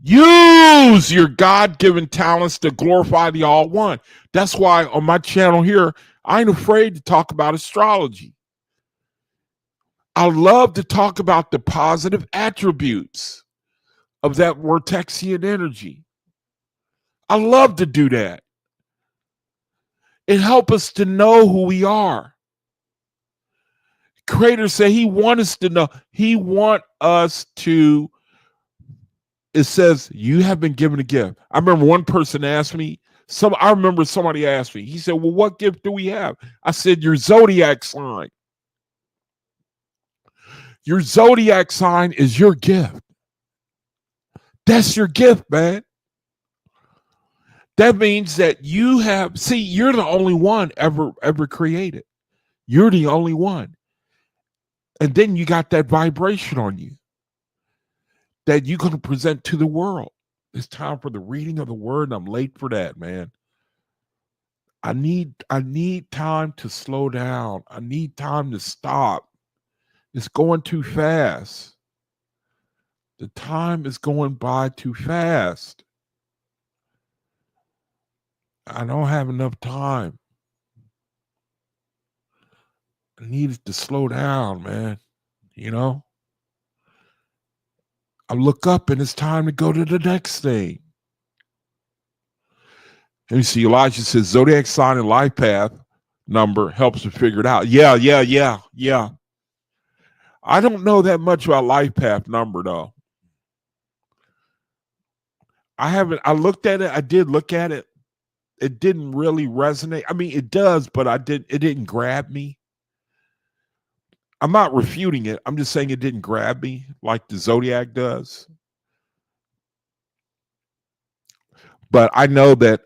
Use your God-given talents to glorify the All-One. That's why on my channel here, I ain't afraid to talk about astrology. I love to talk about the positive attributes of that Vortexian energy. I love to do that. It helps us to know who we are. Creator said he wants us to know. He wants us to, it says, you have been given a gift. I remember one person asked me, I remember somebody asked me, he said, well, what gift do we have? I said, your zodiac sign. Your zodiac sign is your gift. That's your gift, man. That means that you have, you're the only one ever created. You're the only one. And then you got that vibration on you that you're going to present to the world. It's time for the reading of the word, and I'm late for that, man. I need time to slow down. I need time to stop. It's going too fast. The time is going by too fast. I don't have enough time. I needed to slow down, man. You know? I look up and it's time to go to the next thing. And you see, Elijah says zodiac sign and life path number helps to figure it out. Yeah. I don't know that much about life path number though. I looked at it. I did look at it. It didn't really resonate. I mean, it does, but it didn't grab me. I'm not refuting it. I'm just saying it didn't grab me like the zodiac does. But I know that,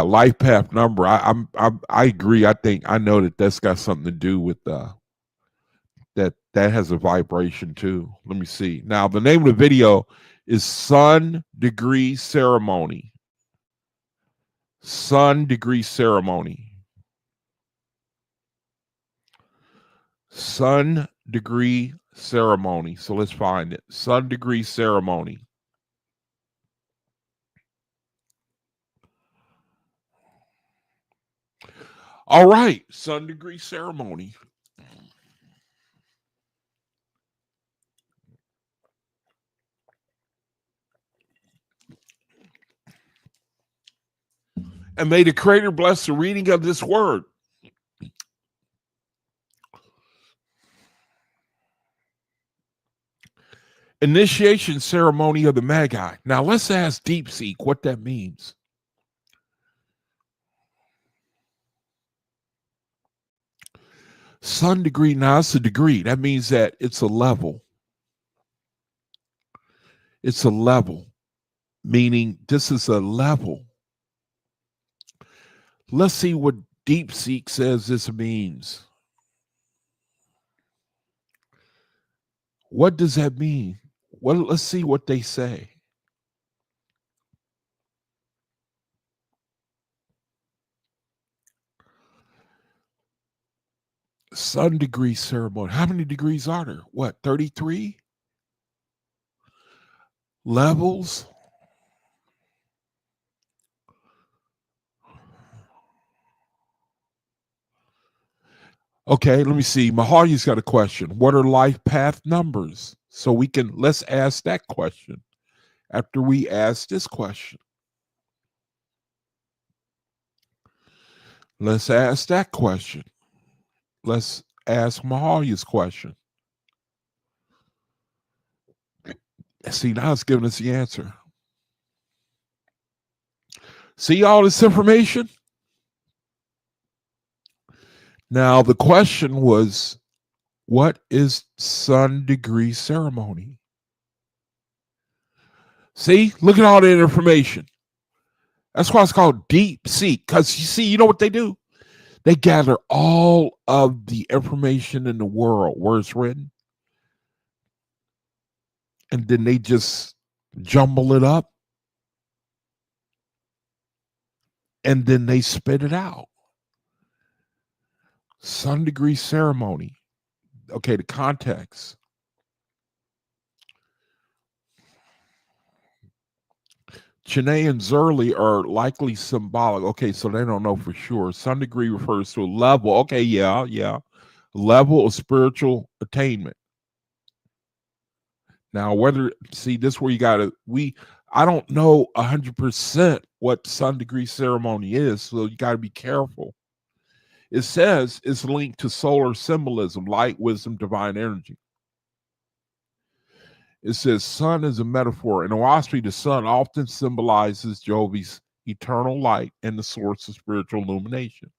life path number. I agree. I know that that's got something to do with that has a vibration too. Let me see. Now, the name of the video is Sun Degree Ceremony. Sun Degree Ceremony. Sun Degree Ceremony. So let's find it. Sun Degree Ceremony. All right, Sun Degree Ceremony. And may the Creator bless the reading of this word. Initiation ceremony of the Magi. Now let's ask DeepSeek what that means. Sun degree, now it's a degree. That means that it's a level. It's a level, meaning this is a level. Let's see what DeepSeek says this means. What does that mean? Well, let's see what they say. Sun degree ceremony. How many degrees are there? What, 33? Levels? Okay, let me see. Mahali's got a question. What are life path numbers? So let's ask that question after we ask this question. Let's ask that question. Let's ask Mahali's question. See, now it's giving us the answer. See all this information? Now, the question was, what is sun degree ceremony? See, look at all that information. That's why it's called DeepSeek, because you see, you know what they do? They gather all of the information in the world where it's written, and then they just jumble it up, and then they spit it out. Sun degree ceremony. Okay, the context. Chine and Zerl are likely symbolic. Okay, so they don't know for sure. Sun degree refers to a level. Okay, yeah. Level of spiritual attainment. Now, see, this is where you gotta, I don't know 100% what sun degree ceremony is, so you gotta be careful. It says it's linked to solar symbolism, light, wisdom, divine energy. It says sun is a metaphor. In Oahspe, the sun often symbolizes Jehovah's eternal light and the source of spiritual illumination.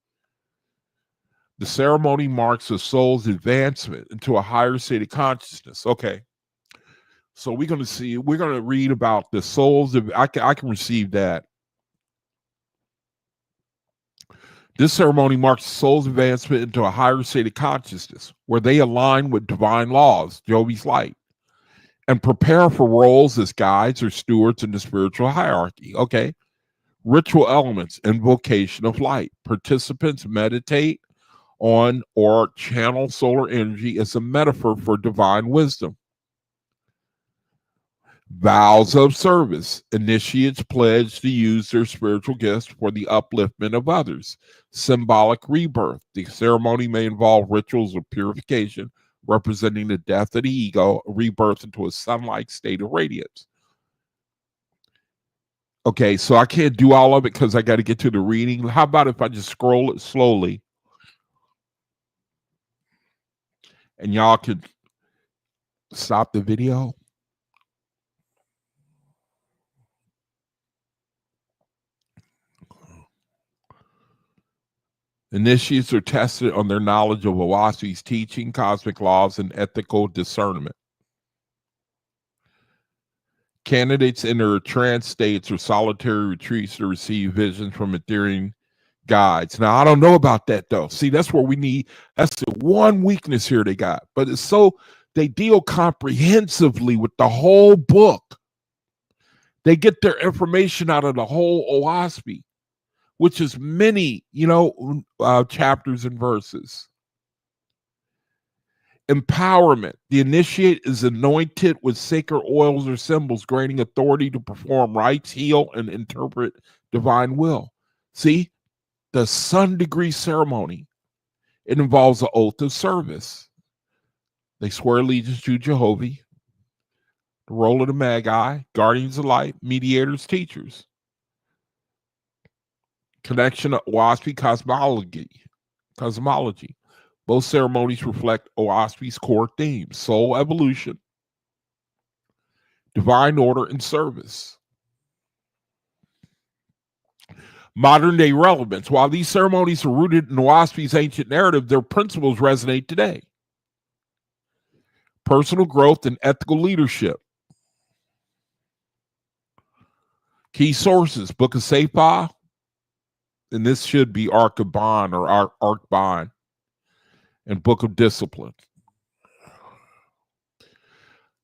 The ceremony marks the soul's advancement into a higher state of consciousness. Okay. So we're going to read about the souls. I can receive that. This ceremony marks the soul's advancement into a higher state of consciousness where they align with divine laws, Jehovah's light, and prepare for roles as guides or stewards in the spiritual hierarchy. Okay. Ritual elements, invocation of light. Participants meditate on or channel solar energy as a metaphor for divine wisdom. Vows of service. Initiates pledge to use their spiritual gifts for the upliftment of others. Symbolic rebirth. The ceremony may involve rituals of purification, representing the death of the ego, rebirth into a sun-like state of radiance. Okay, so I can't do all of it because I got to get to the reading. How about if I just scroll it slowly? And y'all could stop the video. Initiates are tested on their knowledge of Oahspe's teaching, cosmic laws, and ethical discernment. Candidates enter trance states or solitary retreats to receive visions from ethereal guides. Now, I don't know about that, though. See, that's where we need, that's the one weakness here they got. But it's so, they deal comprehensively with the whole book. They get their information out of the whole Oahspe, which is many, chapters and verses. Empowerment. The initiate is anointed with sacred oils or symbols, granting authority to perform rites, heal, and interpret divine will. See, the sun degree ceremony, it involves an oath of service. They swear allegiance to Jehovah, the role of the Magi, guardians of light, mediators, teachers. Connection of Oahspe cosmology. Both ceremonies reflect Oahspe's core themes: soul evolution, divine order, and service. Modern day relevance. While these ceremonies are rooted in Oahspe's ancient narrative, their principles resonate today. Personal growth and ethical leadership. Key sources: Book of Sephah, and this should be Ark of Bond or Ark Bond, and Book of Discipline.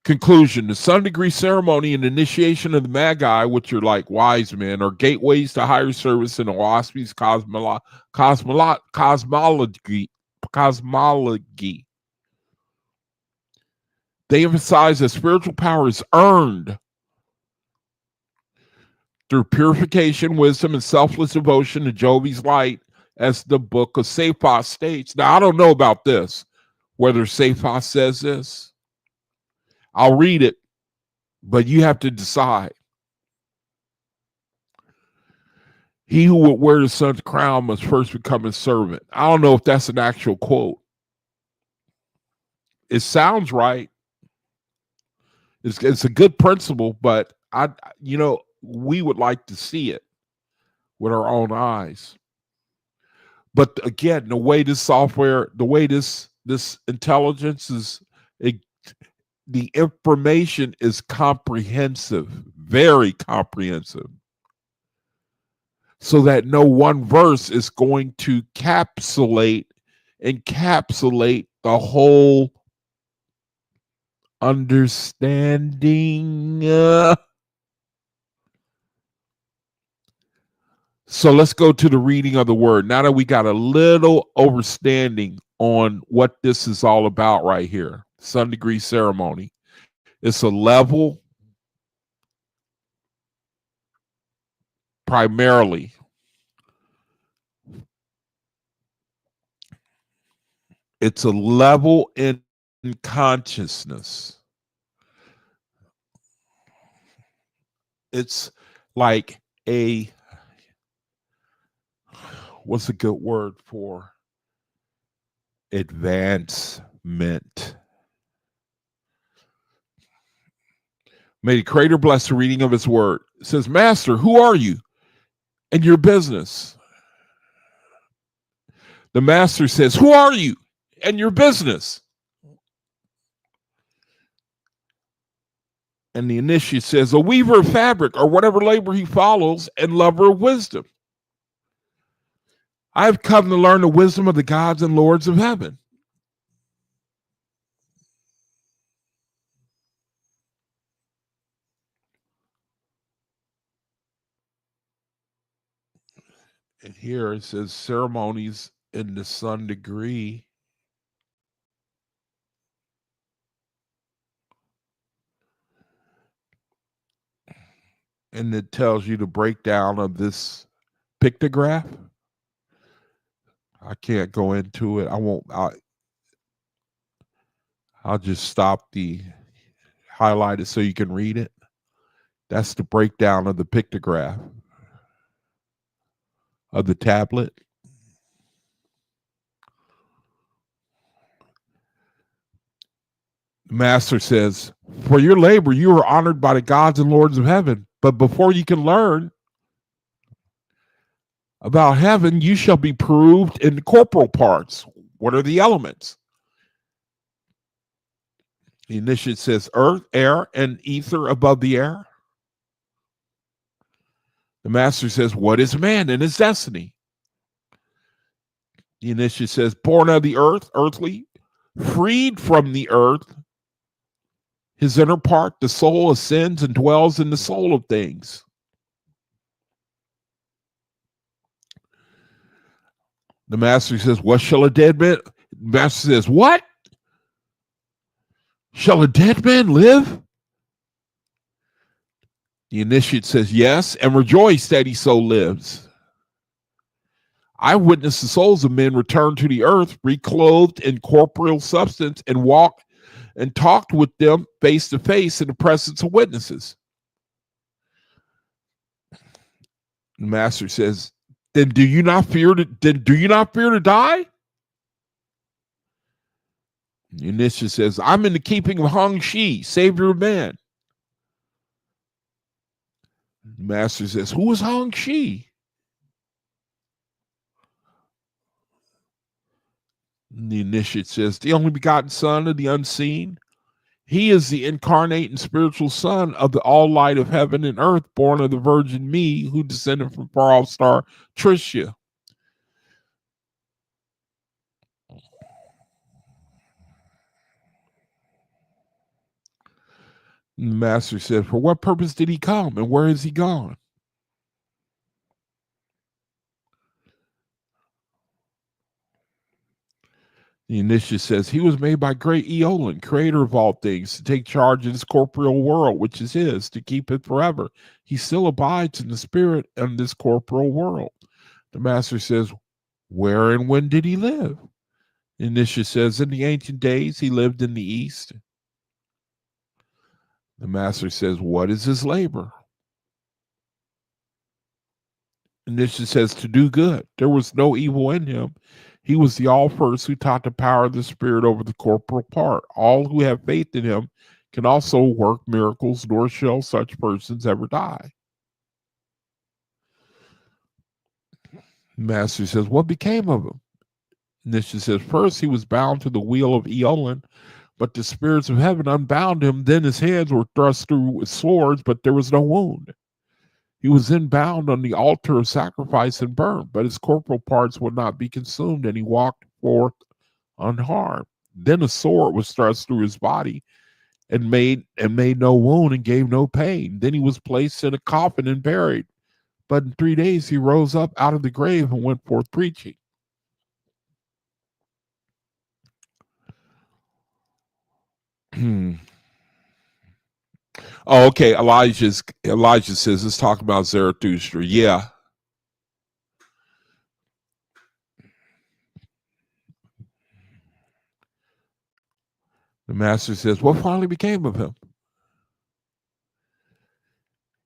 Conclusion: the sun degree ceremony and initiation of the Magi, which are like wise men, are gateways to higher service in Oahspe's cosmology. They emphasize that spiritual power is earned through purification, wisdom, and selfless devotion to Jehovah's light, as the Book of Sephah states. Now, I don't know about this, whether Sephah says this. I'll read it, but you have to decide. He who would wear the sun's crown must first become his servant. I don't know if that's an actual quote. It sounds right. It's a good principle, but we would like to see it with our own eyes. But again, the way this software, the way this intelligence is, the information is comprehensive, very comprehensive, so that no one verse is going to encapsulate the whole understanding. So let's go to the reading of the word. Now that we got a little understanding on what this is all about right here, sun degree ceremony. It's a level, primarily, it's a level in consciousness. It's like what's a good word for advancement? May the Creator bless the reading of his word. It says, Master, who are you and your business? The master says, who are you and your business? And the initiate says, a weaver of fabric, or whatever labor he follows, and lover of wisdom. I have come to learn the wisdom of the gods and lords of heaven. And here it says ceremonies in the sun degree. And it tells you the breakdown of this pictograph. I can't go into it. I won't. I'll just stop the highlighted so you can read it. That's the breakdown of the pictograph of the tablet. The master says, for your labor, you are honored by the gods and lords of heaven. But before you can learn about heaven, you shall be proved in the corporal parts. What are the elements? The initiate says earth, air, and ether above the air. The master says, what is man and his destiny? The initiate says, born of the earth, earthly, freed from the earth, his inner part, the soul, ascends and dwells in the soul of things. The master says, what shall a dead man? The master says, what? Shall a dead man live? The initiate says, yes, and rejoice that he so lives. I witnessed the souls of men return to the earth, reclothed in corporeal substance, and walked and talked with them face to face in the presence of witnesses. The master says, then do you not fear to die? The initiate says, I'm in the keeping of Hong Shi, savior of man. The master says, who is Hong Shi? The initiate says, the only begotten son of the unseen. He is the incarnate and spiritual son of the all light of heaven and earth, born of the virgin me, who descended from far off star Tricia. The master said, for what purpose did he come and where is he gone? The initiate says, he was made by great Eolin, creator of all things, to take charge of this corporeal world, which is his, to keep it forever. He still abides in the spirit of this corporeal world. The master says, where and when did he live? The initiate says, in the ancient days, he lived in the east. The master says, what is his labor? Initiate says, to do good. There was no evil in him. He was the all first who taught the power of the spirit over the corporal part. All who have faith in him can also work miracles, nor shall such persons ever die. The master says, what became of him? Initiate says, first he was bound to the wheel of Eolin, but the spirits of heaven unbound him. Then his hands were thrust through with swords, but there was no wound. He was then bound on the altar of sacrifice and burned, but his corporal parts would not be consumed, and he walked forth unharmed. Then a sword was thrust through his body and made no wound and gave no pain. Then he was placed in a coffin and buried. But in 3 days he rose up out of the grave and went forth preaching. Oh, okay. Elijah says, let's talk about Zarathustra. Yeah. The master says, what finally became of him?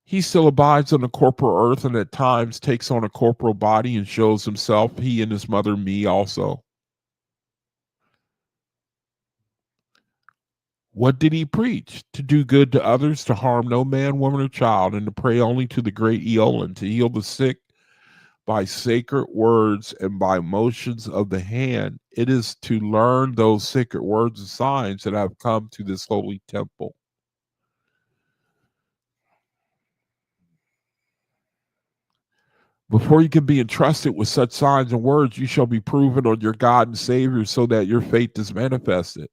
He still abides on the corporal earth and at times takes on a corporal body and shows himself, he and his mother, me also. What did he preach? To do good to others, to harm no man, woman, or child, and to pray only to the great Eolin, to heal the sick by sacred words and by motions of the hand. It is to learn those sacred words and signs that have come to this holy temple. Before you can be entrusted with such signs and words, you shall be proven on your God and Savior so that your faith is manifested.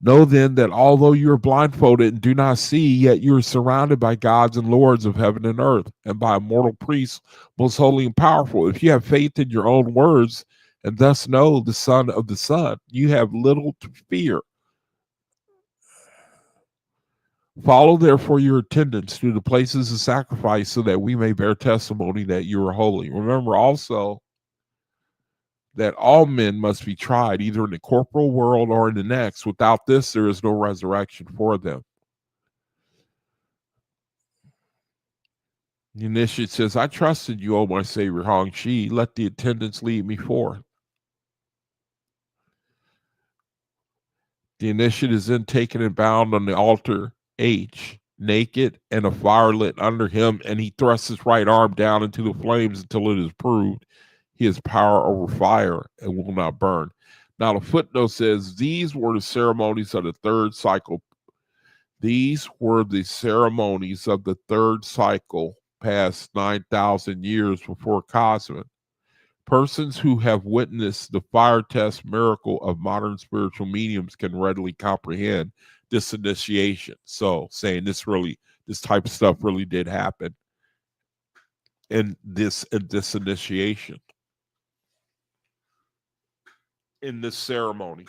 Know then that although you are blindfolded and do not see, yet you are surrounded by gods and lords of heaven and earth, and by immortal priests, most holy and powerful. If you have faith in your own words, and thus know the Son of the Son, you have little to fear. Follow therefore your attendants to the places of sacrifice, so that we may bear testimony that you are holy. Remember also that all men must be tried, either in the corporal world or in the next. Without this, there is no resurrection for them. The initiate says, I trusted you, O my Savior Hong Shi. Let the attendants lead me forth. The initiate is then taken and bound on the altar H, naked, and a fire lit under him, and he thrusts his right arm down into the flames until it is proved he has power over fire and will not burn. Now the footnote says, these were the ceremonies of the third cycle. These were the ceremonies of the third cycle, past 9,000 years before Cosmin. Persons who have witnessed the fire test miracle of modern spiritual mediums can readily comprehend this initiation. So saying this type of stuff really did happen in this initiation, in this ceremony.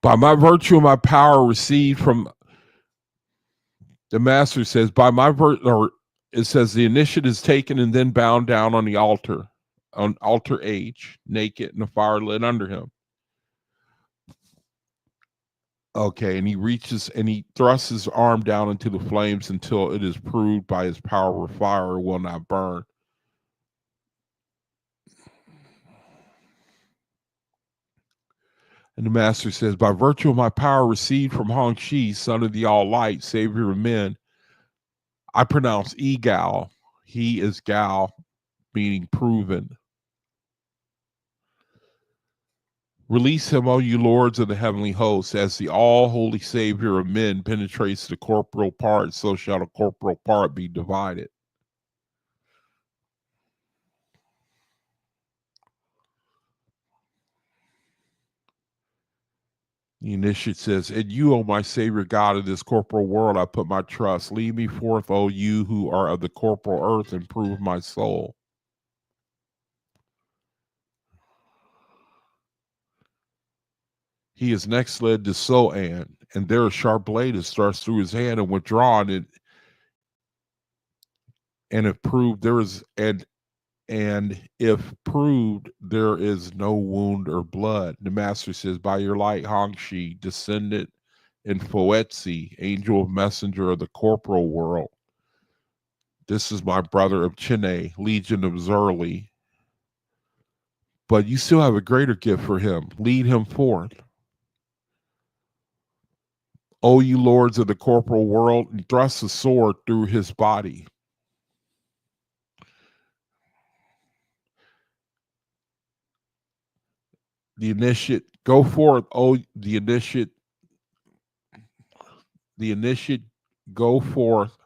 By my virtue and my power received from the master says, by my virtue, or it says the initiate is taken and then bound down on the altar, on altar H, naked, and the fire lit under him. Okay, and he reaches and he thrusts his arm down into the flames until it is proved by his power of fire will not burn. And the master says, by virtue of my power received from Shi, son of the All Light, savior of men, I pronounce Egal. He is Gal, meaning proven. Release him, O you lords of the heavenly hosts, as the all-holy savior of men penetrates the corporal part, so shall the corporal part be divided. The initiate says, in you, O my savior God of this corporal world, I put my trust. Lead me forth, O you who are of the corporal earth, and prove my soul. He is next led to Soan, and there a sharp blade is thrust through his hand and withdrawn, and if proved there is and if proved there is no wound or blood. The master says, by your light, Shi, descended in Foetzi, angel of messenger of the corporal world. This is my brother of Chine, legion of Zerl. But you still have a greater gift for him. Lead him forth. O you lords of the corporal world, and thrust a sword through his body. The initiate, go forth, O the initiate, go forth,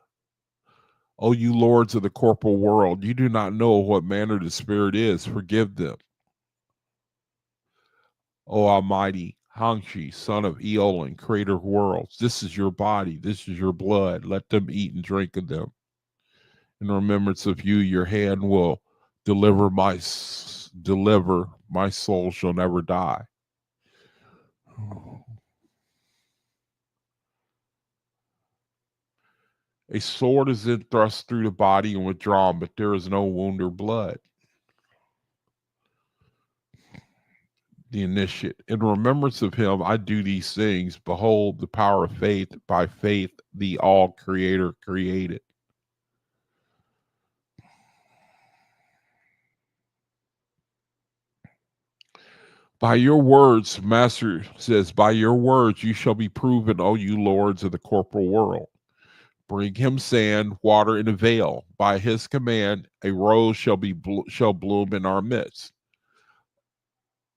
O you lords of the corporal world. You do not know what manner the spirit is. Forgive them. O Almighty Shi, son of Eolin, creator of worlds, this is your body, this is your blood. Let them eat and drink of them. In remembrance of you, your hand will deliver. My soul shall never die. A sword is then thrust through the body and withdrawn, but there is no wound or blood. The initiate, in remembrance of him, I do these things. Behold the power of faith. By faith, the all creator created. By your words, Master says, by your words you shall be proven, O you lords of the corporal world. Bring him sand, water, and a veil. By his command, a rose shall bloom in our midst.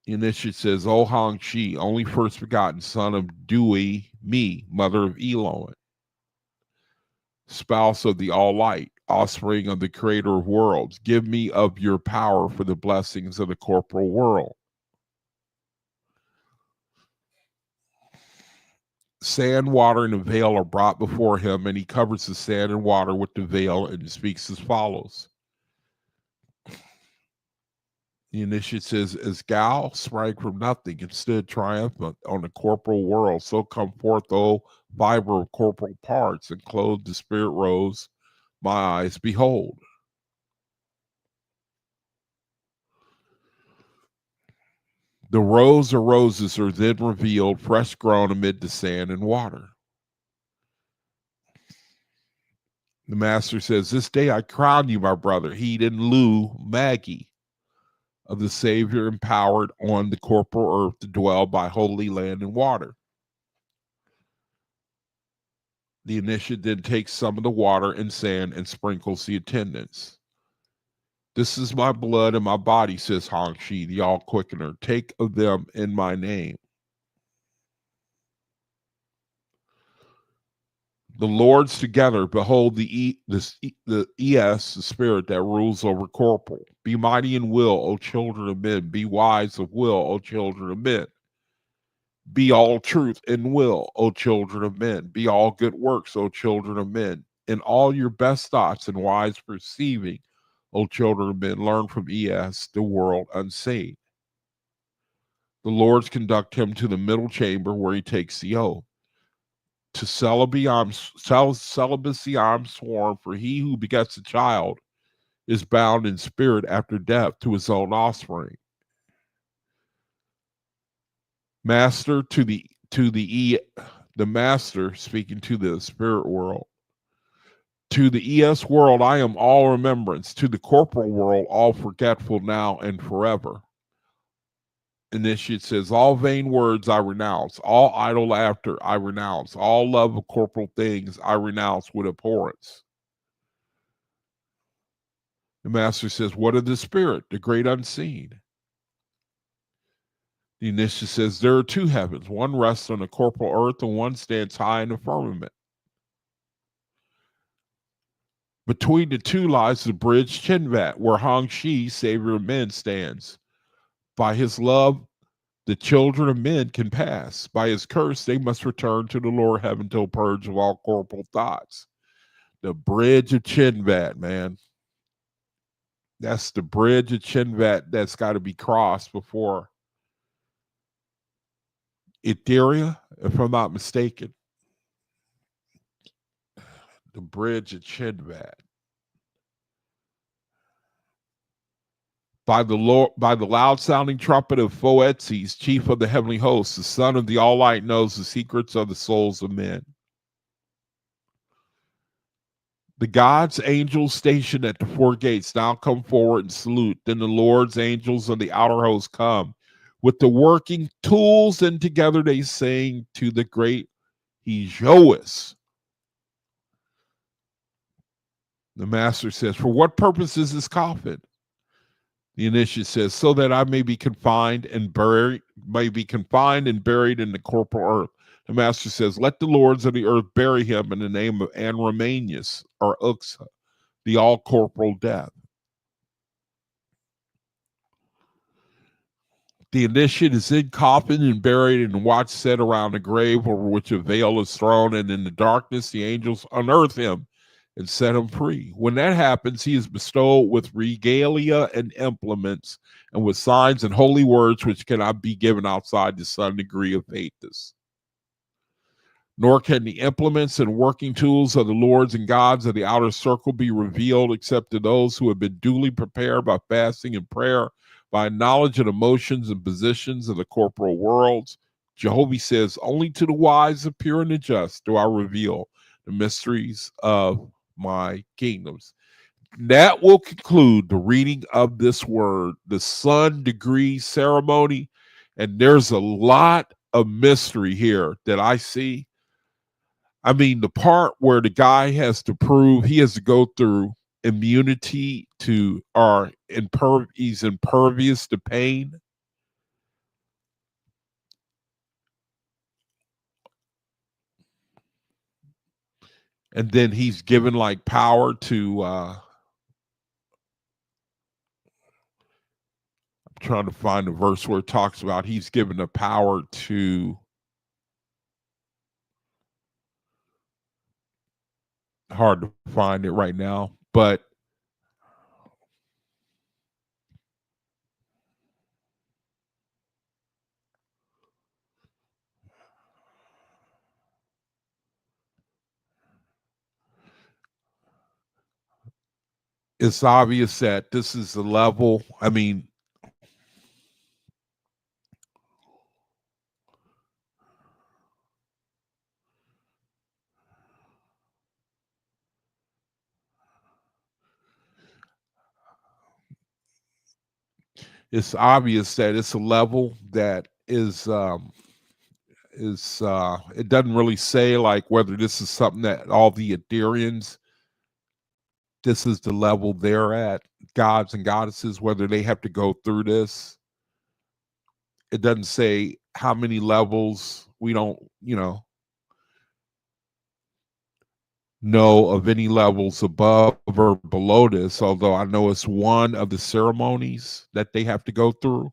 The initiate says, O Shi, only first begotten son of Dewey, me, mother of Eloists, spouse of the All Light, offspring of the creator of worlds, give me of your power for the blessings of the corporal world. Sand, water, and a veil are brought before him, and he covers the sand and water with the veil and speaks as follows. The initiate says, as Gal sprang from nothing and stood triumphant on the corporal world, so come forth, O fiber of corporal parts, and clothed the spirit rose, my eyes behold. The rows of roses are then revealed, fresh grown amid the sand and water. The master says, this day I crown you, my brother, Heed and Lu Maggie, of the Savior empowered on the corporal earth to dwell by holy land and water. The initiate then takes some of the water and sand and sprinkles the attendants. This is my blood and my body, says Hongxi, the all-quickener. Take of them in my name. The lords together behold the Es, the spirit that rules over corporal. Be mighty in will, O children of men. Be wise of will, O children of men. Be all truth in will, O children of men. Be all good works, O children of men. In all your best thoughts and wise perceiving, O children of men, learn from Es, the world unseen. The lords conduct him to the middle chamber where he takes the oath. To celibacy I'm sworn, for he who begets a child is bound in spirit after death to his own offspring. Master the master speaking to the spirit world. To the ES world I am all remembrance, to the corporal world all forgetful now and forever. Initiate says, all vain words I renounce, all idle laughter I renounce, all love of corporal things I renounce with abhorrence. The master says, what of the spirit, the great unseen? The initiate says, there are two heavens, one rests on the corporal earth and one stands high in the firmament. Between the two lies the bridge Chinvat, where Hongxi, savior of men, stands. By his love, the children of men can pass. By his curse, they must return to the lower heaven till purge of all corporal thoughts. The bridge of Chinvat, man. That's the bridge of Chinvat that's got to be crossed before Etheria, if I'm not mistaken. The bridge of Chinvat. By the loud-sounding trumpet of Phoetzes, chief of the heavenly hosts, the son of the All-Light knows the secrets of the souls of men. The gods' angels stationed at the four gates now come forward and salute. Then the Lord's angels of the outer host come with the working tools, and together they sing to the great Eloists. The master says, for what purpose is this coffin? The initiate says, so that I may be confined and buried in the corporal earth. The master says, let the lords of the earth bury him in the name of Anromanius or Uxa, the all corporal death. The initiate is in coffin and buried, and watch set around the grave over which a veil is thrown, and in the darkness the angels unearth him and set him free. When that happens, he is bestowed with regalia and implements, and with signs and holy words which cannot be given outside the sun degree of Aethys. Nor can the implements and working tools of the lords and gods of the outer circle be revealed except to those who have been duly prepared by fasting and prayer, by knowledge of the motions and positions of the corporal worlds. Jehovah says, only to the wise, the pure, and the just do I reveal the mysteries of my kingdoms. That will conclude the reading of this word, the sun degree ceremony. And there's a lot of mystery here that I see. I mean, the part where the guy has to prove he has to go through immunity to, or he's impervious to pain. And then he's given like power to, I'm trying to find a verse where it talks about he's given the power to, hard to find it right now, but it's obvious that this is the level. I mean, it's obvious that it's a level that is is it doesn't really say like whether this is something that all the Ethereans, this is the level they're at, gods and goddesses, whether they have to go through this. It doesn't say how many levels. We don't, know of any levels above or below this, although I know it's one of the ceremonies that they have to go through.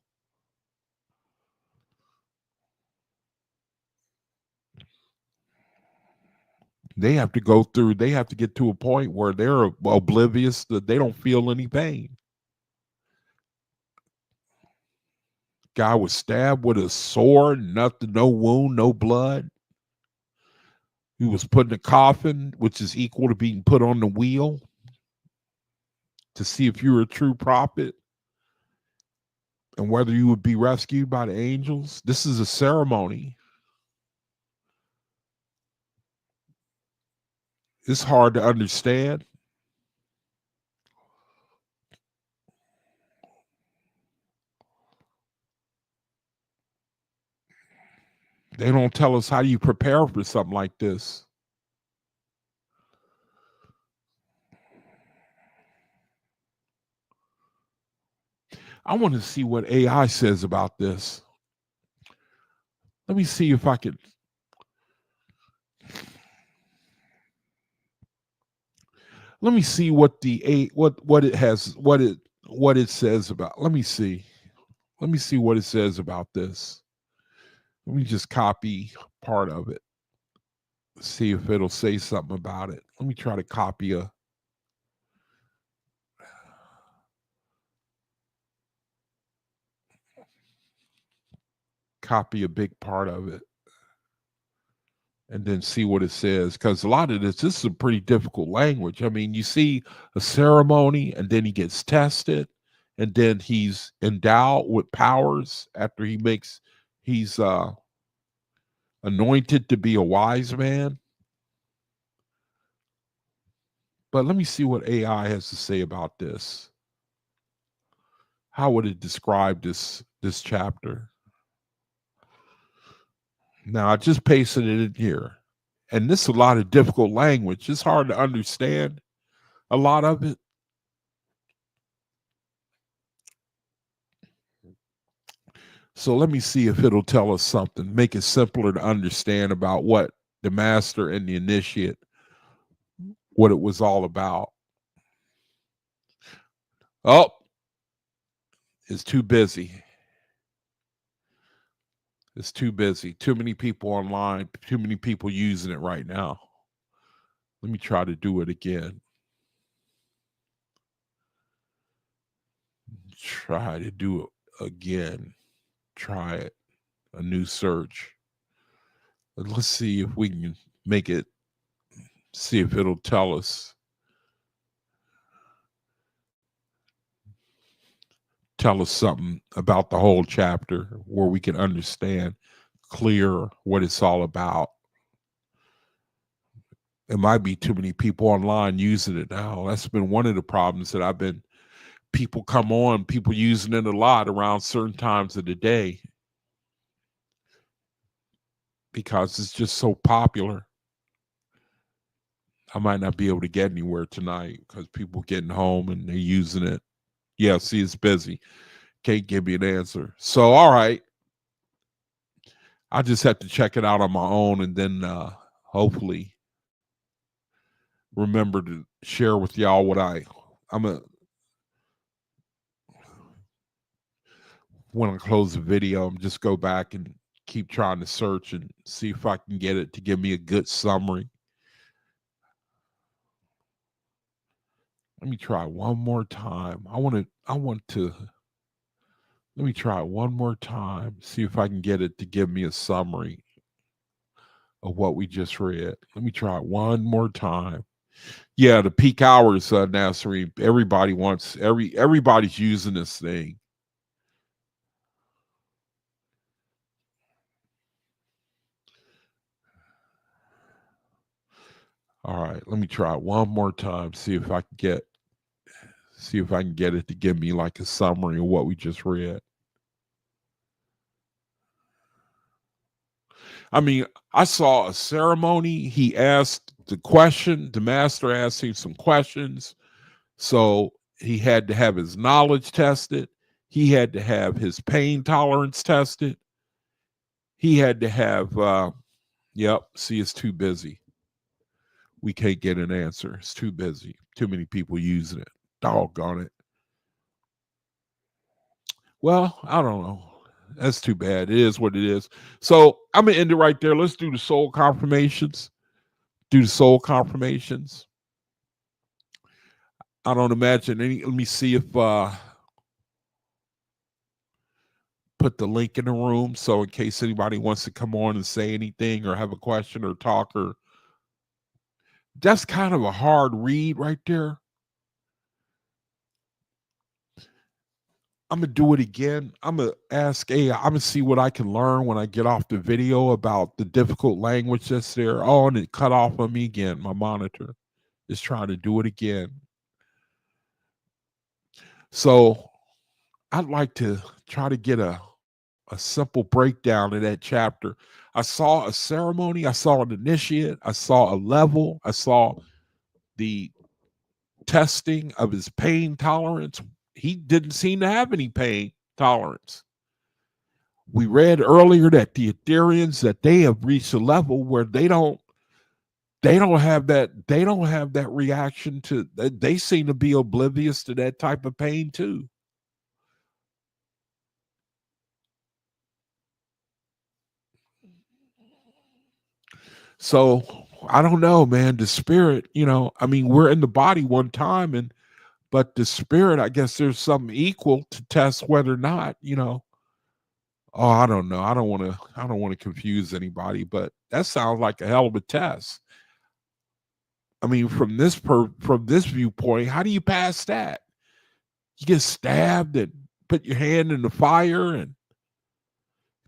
They have to go through, they have to get to a point where they're oblivious, that they don't feel any pain. Guy was stabbed with a sword, nothing, no wound, no blood. He was put in a coffin, which is equal to being put on the wheel to see if you're a true prophet and whether you would be rescued by the angels. This is a ceremony. It's hard to understand. They don't tell us how you prepare for something like this. I want to see what AI says about this. Let me see if I can. Let me see what the what it has, what it says about. Let me see. Let me see what it says about this. Let me just copy part of it. See if it'll say something about it. Let me try to copy a big part of it and then see what it says, because a lot of this is a pretty difficult language. I mean, you see a ceremony and then he gets tested and then he's endowed with powers after he's anointed to be a wise man. But let me see what AI has to say about this. How would it describe this chapter? Now, I just pasted it in here. And this is a lot of difficult language. It's hard to understand a lot of it. So let me see if it'll tell us something, make it simpler to understand about what the master and the initiate, what it was all about. Oh, it's too busy. It's too busy. Too many people online, too many people using it right now. Let me try to do it again. Try to do it again. Try it. A new search. Let's see if we can make it, see if it'll tell us. Tell us something about the whole chapter where we can understand clear what it's all about. It might be too many people online using it now. That's been one of the problems that I've been, people come on, people using it a lot around certain times of the day because it's just so popular. I might not be able to get anywhere tonight because people getting home and they're using it. Yeah, see, it's busy. Can't give me an answer. So, all right. I just have to check it out on my own and then hopefully remember to share with y'all what when I close the video, I'm just go back and keep trying to search and see if I can get it to give me a good summary. Let me try one more time. I want to let me try one more time, see if I can get it to give me a summary of what we just read. Let me try one more time. Yeah, the peak hours, Nassery. Everybody's using this thing. All right, let me try one more time. See if I can get it to give me like a summary of what we just read. I mean, I saw a ceremony. He asked the question, the master asked him some questions. So he had to have his knowledge tested. He had to have his pain tolerance tested. He had to have, yep, see, it's too busy. We can't get an answer. It's too busy. Too many people using it. Doggone it. Well, I don't know. That's too bad. It is what it is. So I'm going to end it right there. Let's do the soul confirmations. Do the soul confirmations. I don't imagine any. Let me see if put the link in the room. So in case anybody wants to come on and say anything or have a question or talk, or that's kind of a hard read right there. I'm gonna do it again. I'm gonna ask AI. I'm gonna see what I can learn when I get off the video about the difficult language that's there. Oh, and it cut off on me again. My monitor is trying to do it again. So I'd like to try to get a simple breakdown of that chapter. I saw a ceremony, I saw an initiate, I saw a level, I saw the testing of his pain tolerance. He didn't seem to have any pain tolerance. We read earlier that the Ethereans, that they have reached a level where they don't have that reaction to, they seem to be oblivious to that type of pain too. So I don't know, man. The spirit, I mean, we're in the body one time, but the spirit, I guess there's something equal to test whether or not, Oh, I don't know. I don't want to confuse anybody, but that sounds like a hell of a test. I mean, from this viewpoint, how do you pass that? You get stabbed and put your hand in the fire and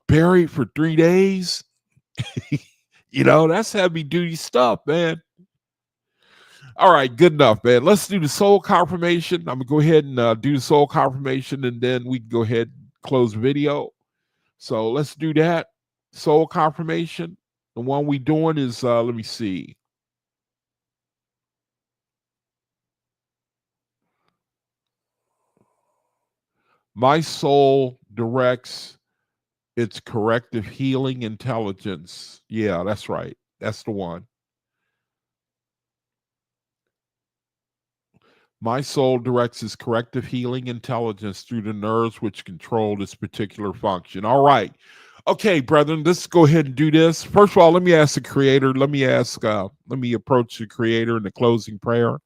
buried for 3 days. That's heavy duty stuff, man. All right, good enough, man. Let's do the soul confirmation. I'm gonna go ahead and do the soul confirmation, and then we can go ahead and close video. So let's do that. Soul confirmation. The one we doing is let me see. My soul directs its corrective healing intelligence. Yeah, that's right. That's the one. My soul directs its corrective healing intelligence through the nerves which control this particular function. All right. Okay, brethren, let's go ahead and do this. First of all, let me ask the creator. Let me approach the creator in the closing prayer.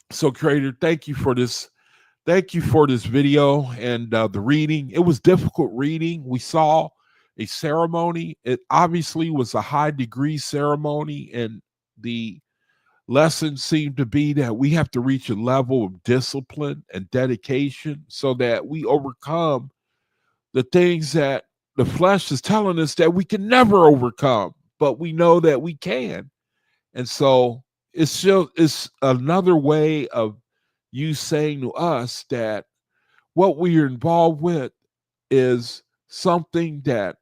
So, creator, thank you for this. Thank you for this video and the reading. It was difficult reading. We saw a ceremony. It obviously was a high degree ceremony, and the lesson seemed to be that we have to reach a level of discipline and dedication so that we overcome the things that the flesh is telling us that we can never overcome, but we know that we can. And so it's another way of you saying to us that what we are involved with is something that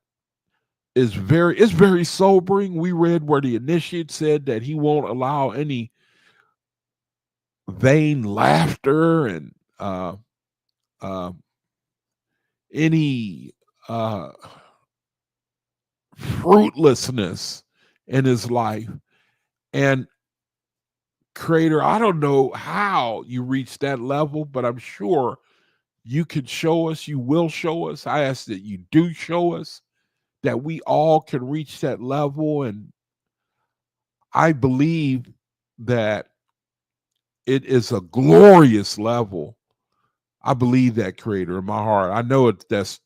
is very sobering. We read where the initiate said that he won't allow any vain laughter and any fruitlessness in his life. And creator, I don't know how you reach that level, but I'm sure you can show us, you will show us. I ask that you do show us that we all can reach that level. And I believe that it is a glorious level. I believe that, creator, in my heart. I know that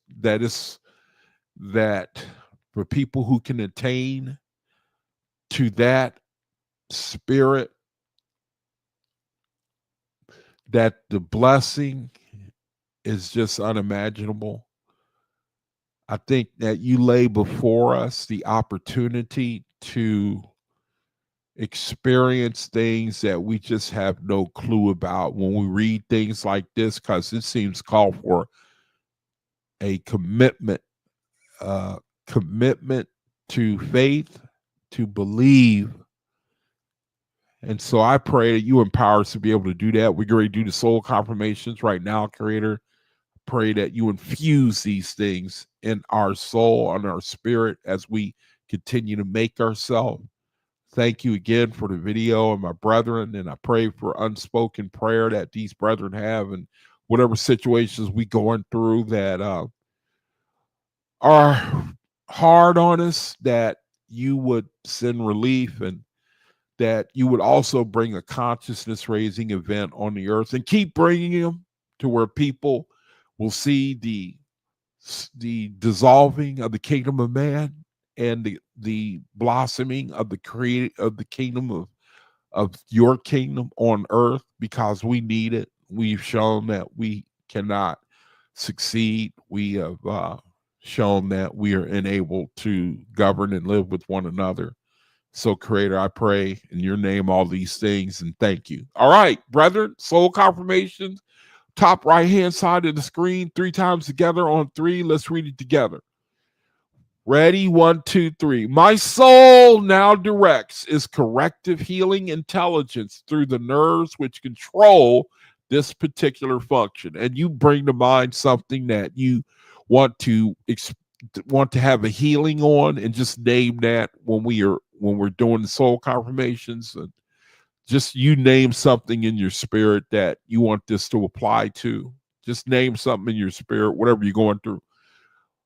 for people who can attain to that spirit, that the blessing is just unimaginable. I think that you lay before us the opportunity to experience things that we just have no clue about when we read things like this, because it seems called for a commitment, commitment to faith, to believe. And so I pray that you empower us to be able to do that. We're going to do the soul confirmations right now, Creator. Pray that you infuse these things in our soul, and our spirit as we continue to make ourselves. Thank you again for the video and my brethren. And I pray for unspoken prayer that these brethren have, and whatever situations we going through that are hard on us, that you would send relief, and that you would also bring a consciousness raising event on the earth, and keep bringing them to where people will see the dissolving of the kingdom of man, and the blossoming of the kingdom of your kingdom on earth, because we need it. We've shown that we cannot succeed. We have shown that we are unable to govern and live with one another. So, Creator, I pray in your name all these things, and thank you. All right, brethren, soul confirmations, top right-hand side of the screen, 3 times together on 3. Let's read it together. Ready? 1, 2, 3. My soul now directs its corrective healing intelligence through the nerves which control this particular function. And you bring to mind something that you want to have a healing on, and just name that when we're doing the soul confirmations. And just you name something in your spirit that you want this to apply to. Just name something in your spirit, whatever you're going through.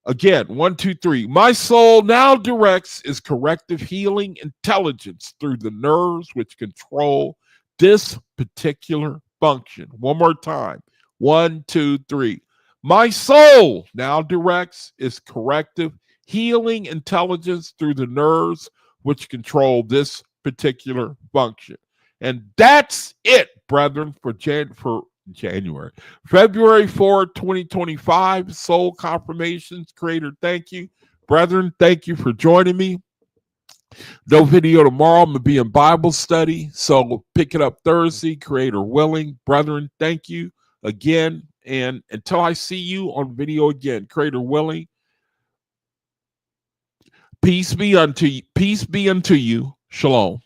Again, 1, 2, 3. My soul now directs its corrective healing intelligence through the nerves which control this particular function. One more time. 1, 2, 3. My soul now directs its corrective healing intelligence through the nerves which control this particular function. And that's it, brethren, for January. February 4, 2025, soul confirmations. Creator, thank you. Brethren, thank you for joining me. No video tomorrow. I'm going to be in Bible study, so we'll pick it up Thursday, Creator willing. Brethren, thank you again. And until I see you on video again, Creator willing, peace be unto you. Peace be unto you. Shalom.